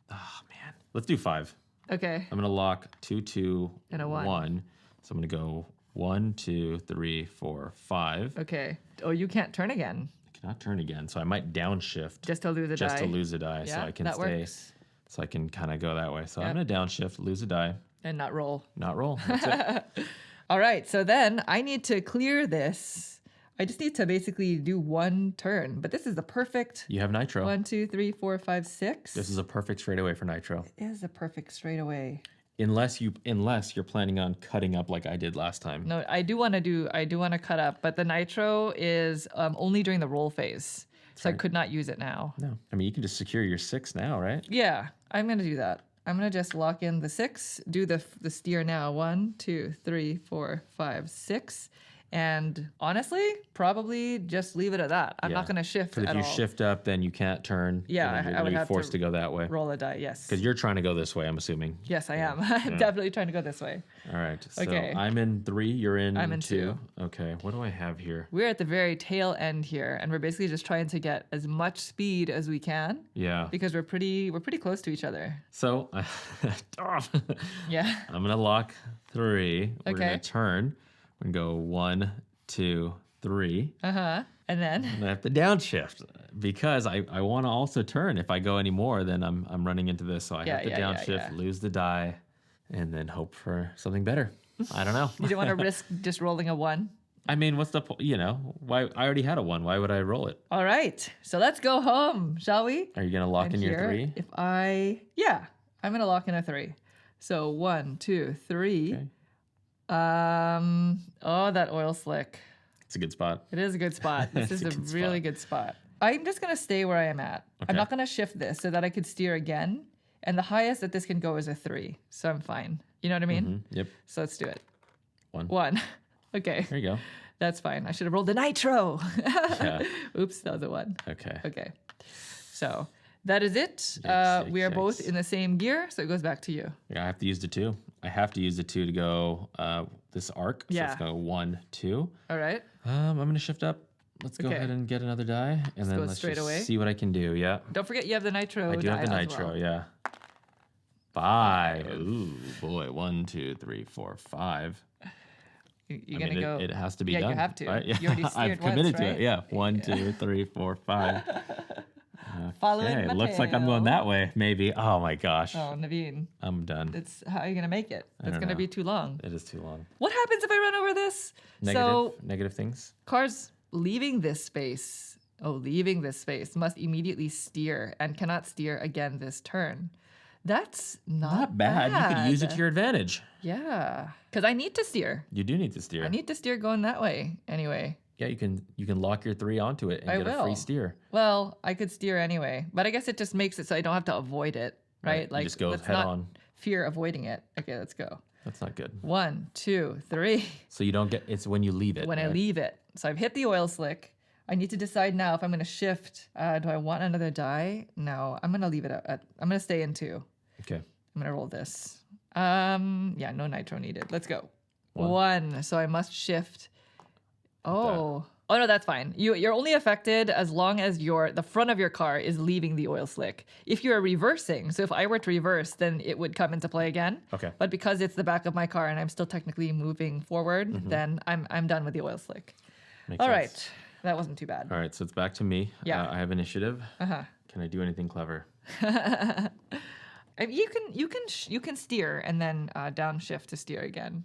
Oh man, let's do 5. Okay. I'm gonna lock 2, 2, And a 1. 1. So I'm gonna go 1, 2, 3, 4, 5. Okay. Oh, you can't turn again. I cannot turn again, so I might downshift Just to lose a die. just to lose a die, so Yeah, I can that stay. works. So I can kind of go that way. So I'm Yep. gonna downshift, lose a die, And not roll. not roll. That's it. All right. So then I need to clear this. I just need to basically do 1 turn. But this is the perfect You have nitro. 1, 2, 3, 4, 5, 6. This is a perfect straightaway for nitro. It is a perfect straightaway. Unless you're planning on cutting up like I did last time. No, I do want to cut up, but the nitro is only during the roll phase. So I could not use it now. No. I mean, you can just secure your 6 now, right? Yeah, I'm going to do that. I'm going to just lock in the 6, do the steer now. 1, 2, 3, 4, 5, 6. And honestly, probably just leave it at that. I'm not going to shift Because at all. if you shift up, then you can't turn. Yeah, and then you're I would gonna be have forced to go that way. roll a die, yes. Because you're trying to go this way, I'm assuming. Yes, I am. I'm definitely trying to go this way. All right. So Okay. I'm in 3. You're in I'm in 2. Okay. What do I have here? We're at the very tail end here, and we're basically just trying to get as much speed as we can Yeah. because we're pretty close to each other. So Yeah. I'm gonna lock 3. We're Okay. gonna turn. We're gonna go 1, 2, 3. Uh-huh. And then And I have to downshift because I want to also turn. If I go any more, then I'm running into this. So I have to downshift, lose the die, and then hope for something better. I don't know. you don't want to risk just rolling a 1. I mean, what's the point? Why? I already had a 1. Why would I roll it? All right. So let's go home, shall we? Are you gonna lock in your Here, 3? I'm going to lock in a 3. So 1, 2, 3. Okay. Oh, that oil slick. It's a good spot. It is a good spot. This is It's a a good really spot. good spot. I'm just going to stay where I am at. I'm Okay. not going to shift this so that I could steer again. And the highest that this can go is a 3. So I'm fine. You know what I mean? Yep. So let's do it. 1. 1. Okay. There you go. That's fine. I should have rolled the nitro. Yeah. Oops, that was a 1. Okay. Okay. So that is it. Yikes, We are both yikes. in the same gear. So it goes back to you. Yeah, I have to use the 2. I have to use the 2 to go this arc. So Yeah. let's go 1, 2. All right. I'm gonna shift up. Let's go Okay. ahead and get another die, and then go let's straight just away. see what I can do. Yeah, Don't forget you have the nitro. I do have the die as nitro. well. Yeah. 5. Ooh, boy. 1, 2, 3, 4, 5. You're I going to mean, go. it has to be Yeah, done. you have to. Right? Yeah. You already I've steered once, committed to right? it. Yeah. 1, 2, 3, 4, 5. Following Okay, my looks like I'm tail. going that way. Maybe. Oh my gosh. Oh, Naveen. I'm done. It's how are you gonna make it? It's don't gonna know. be too long. It is too long. What happens if I run over this? Negative. So Negative things. cars leaving this space. Leaving this space must immediately steer and cannot steer again this turn. That's Not bad. You could use it to your advantage. Yeah, because I need to steer. You do need to steer. I need to steer going that way anyway. Yeah, you can lock your 3 onto it and I get a free will. steer. Well, I could steer anyway, but I guess it just makes it so I don't have to avoid it, right? You just go let's head not on. fear avoiding it. Okay, let's go. That's not good. 1, 2, 3. So you don't get. It's when you leave it. When I right? leave it. So I've hit the oil slick. I need to decide now if I'm going to shift. Do I want another die? No, I'm going to leave it at. I'm going to stay in 2. Okay. I'm going to roll this. Yeah, no nitro needed. Let's go. 1. 1. So I must shift. Oh. Oh no, that's fine. You're only affected as long as the front of your car is leaving the oil slick. If you're reversing, so if I were to reverse, then it would come into play again. Okay. But because it's the back of my car and I'm still technically moving forward, Mm-hmm. then I'm done with the oil slick. Makes All sense. right. That wasn't too bad. All right. So it's back to me. Yeah. I have initiative. Uh-huh. Can I do anything clever? And you can steer and then downshift to steer again.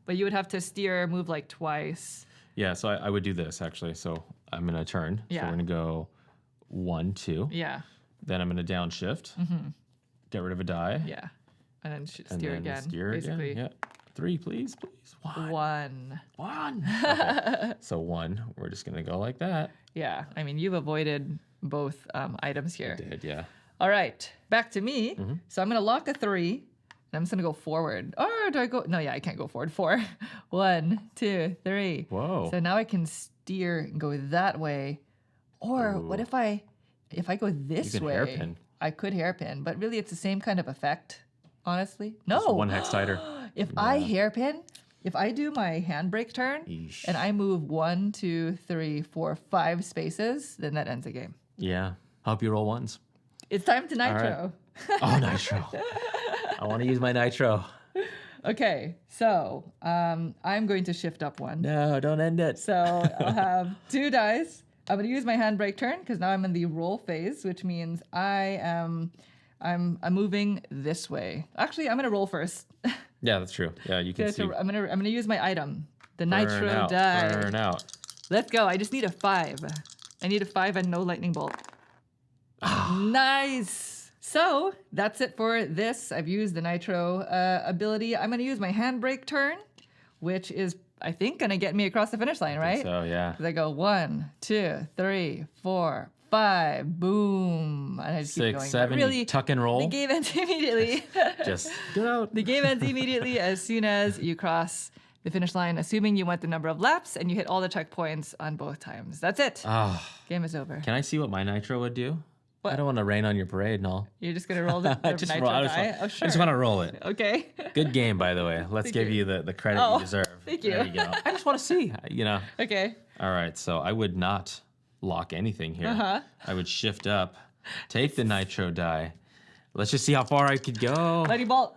But you would have to steer, move like twice. Yeah. So I would do this actually. So I'm gonna turn. So Yeah. we're gonna go 1, 2. Yeah. Then I'm gonna downshift. Get rid of a die. Yeah. And then And steer then again. steer basically. again. Yeah. 3, please. 1. 1. Okay. So 1. We're just gonna go like that. Yeah. I mean, you've avoided both items here. Did yeah. All right. Back to me. Mm-hmm. So I'm going to lock a 3. And I'm just going to go forward. Or do I go? No, yeah, I can't go forward. 4. 1, 2, 3. Whoa. So now I can steer and go that way. Or what if I go this could way? hairpin. I could hairpin, but really it's the same kind of effect, honestly. No. Just 1 hex tighter. If I hairpin, if I do my handbrake turn Eesh. and I move 1, 2, 3, 4, 5 spaces, then that ends the game. Yeah. Hope you roll 1s. It's time to right. nitro. Oh, nitro. I want to use my nitro. Okay, so I'm going to shift up 1. No, don't end it. So I'll have 2 dice. I'm going to use my handbrake turn because now I'm in the roll phase, which means I'm moving this way. Actually, I'm going to roll first. Yeah, that's true. Yeah, you can see. So I'm gonna use my item, the Burn nitro out, die. Burn out. Let's go. I just need a 5. I need a 5 and no lightning bolt. Nice. So that's it for this. I've used the nitro ability. I'm going to use my handbrake turn, which is, I think, going to get me across the finish line, right? So, yeah. Because I go 1, 2, 3, 4, 5. Boom. And I just keep 6, going. 7. Really, You tuck and roll. the game ends immediately. Just get out. The game ends immediately as soon as you cross the finish line, assuming you went the number of laps and you hit all the checkpoints on both times. That's it. Game is over. Can I see what my nitro would do? What? I don't want to rain on your parade and all. You're just going to roll the nitro die? Oh, sure. I just want to roll it. Okay. Good game, by the way. Let's give you the credit you deserve. Thank you. There you go. I just want to see, Okay. All right, so I would not lock anything here. I would shift up, take the nitro die. Let's just see how far I could go. Mighty Bolt.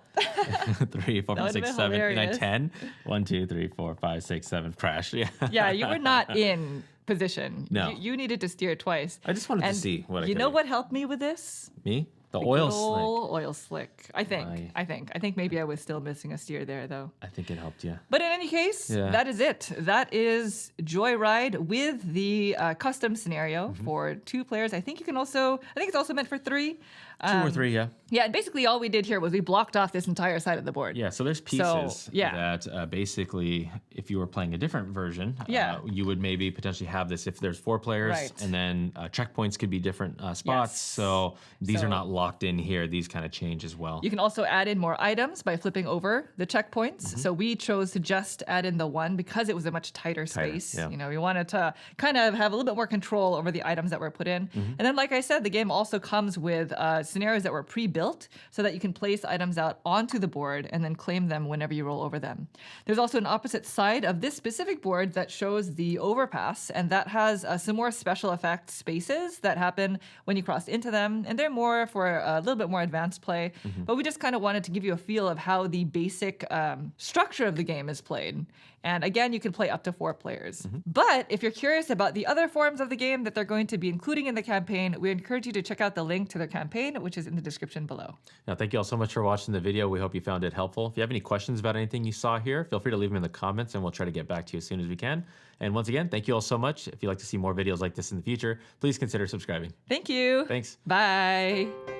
3, 4, 5, 6, 7, 8, 9, 10. 1, 2, 3, 4, 5, 6, 7. Crash. Yeah. Yeah, you were not in position. No. You needed to steer twice. I just wanted to see what I could. You know what helped me with this? Me? The oil Good slick. old oil slick. I think maybe I was still missing a steer there though. I think it helped you. But in any case, that is it. That is Joyride with the custom scenario for 2 players. I think it's also meant for 3. 2 or 3, yeah. Yeah, and basically all we did here was we blocked off this entire side of the board. Yeah, so there's pieces that basically, if you were playing a different version, you would maybe potentially have this if there's 4 players, and then checkpoints could be different spots. Yes. So these are not locked in here. These kind of change as well. You can also add in more items by flipping over the checkpoints. So we chose to just add in the 1 because it was a much tighter space. Yeah. We wanted to kind of have a little bit more control over the items that were put in. And then, like I said, the game also comes with scenarios that were pre-built so that you can place items out onto the board and then claim them whenever you roll over them. There's also an opposite side of this specific board that shows the overpass, and that has some more special effect spaces that happen when you cross into them, and they're more for a little bit more advanced play. But we just kind of wanted to give you a feel of how the basic structure of the game is played. And again, you can play up to 4 players. But if you're curious about the other forms of the game that they're going to be including in the campaign, we encourage you to check out the link to their campaign, which is in the description below. Now, thank you all so much for watching the video. We hope you found it helpful. If you have any questions about anything you saw here, feel free to leave them in the comments and we'll try to get back to you as soon as we can. And once again, thank you all so much. If you'd like to see more videos like this in the future, please consider subscribing. Thank you. Thanks. Bye.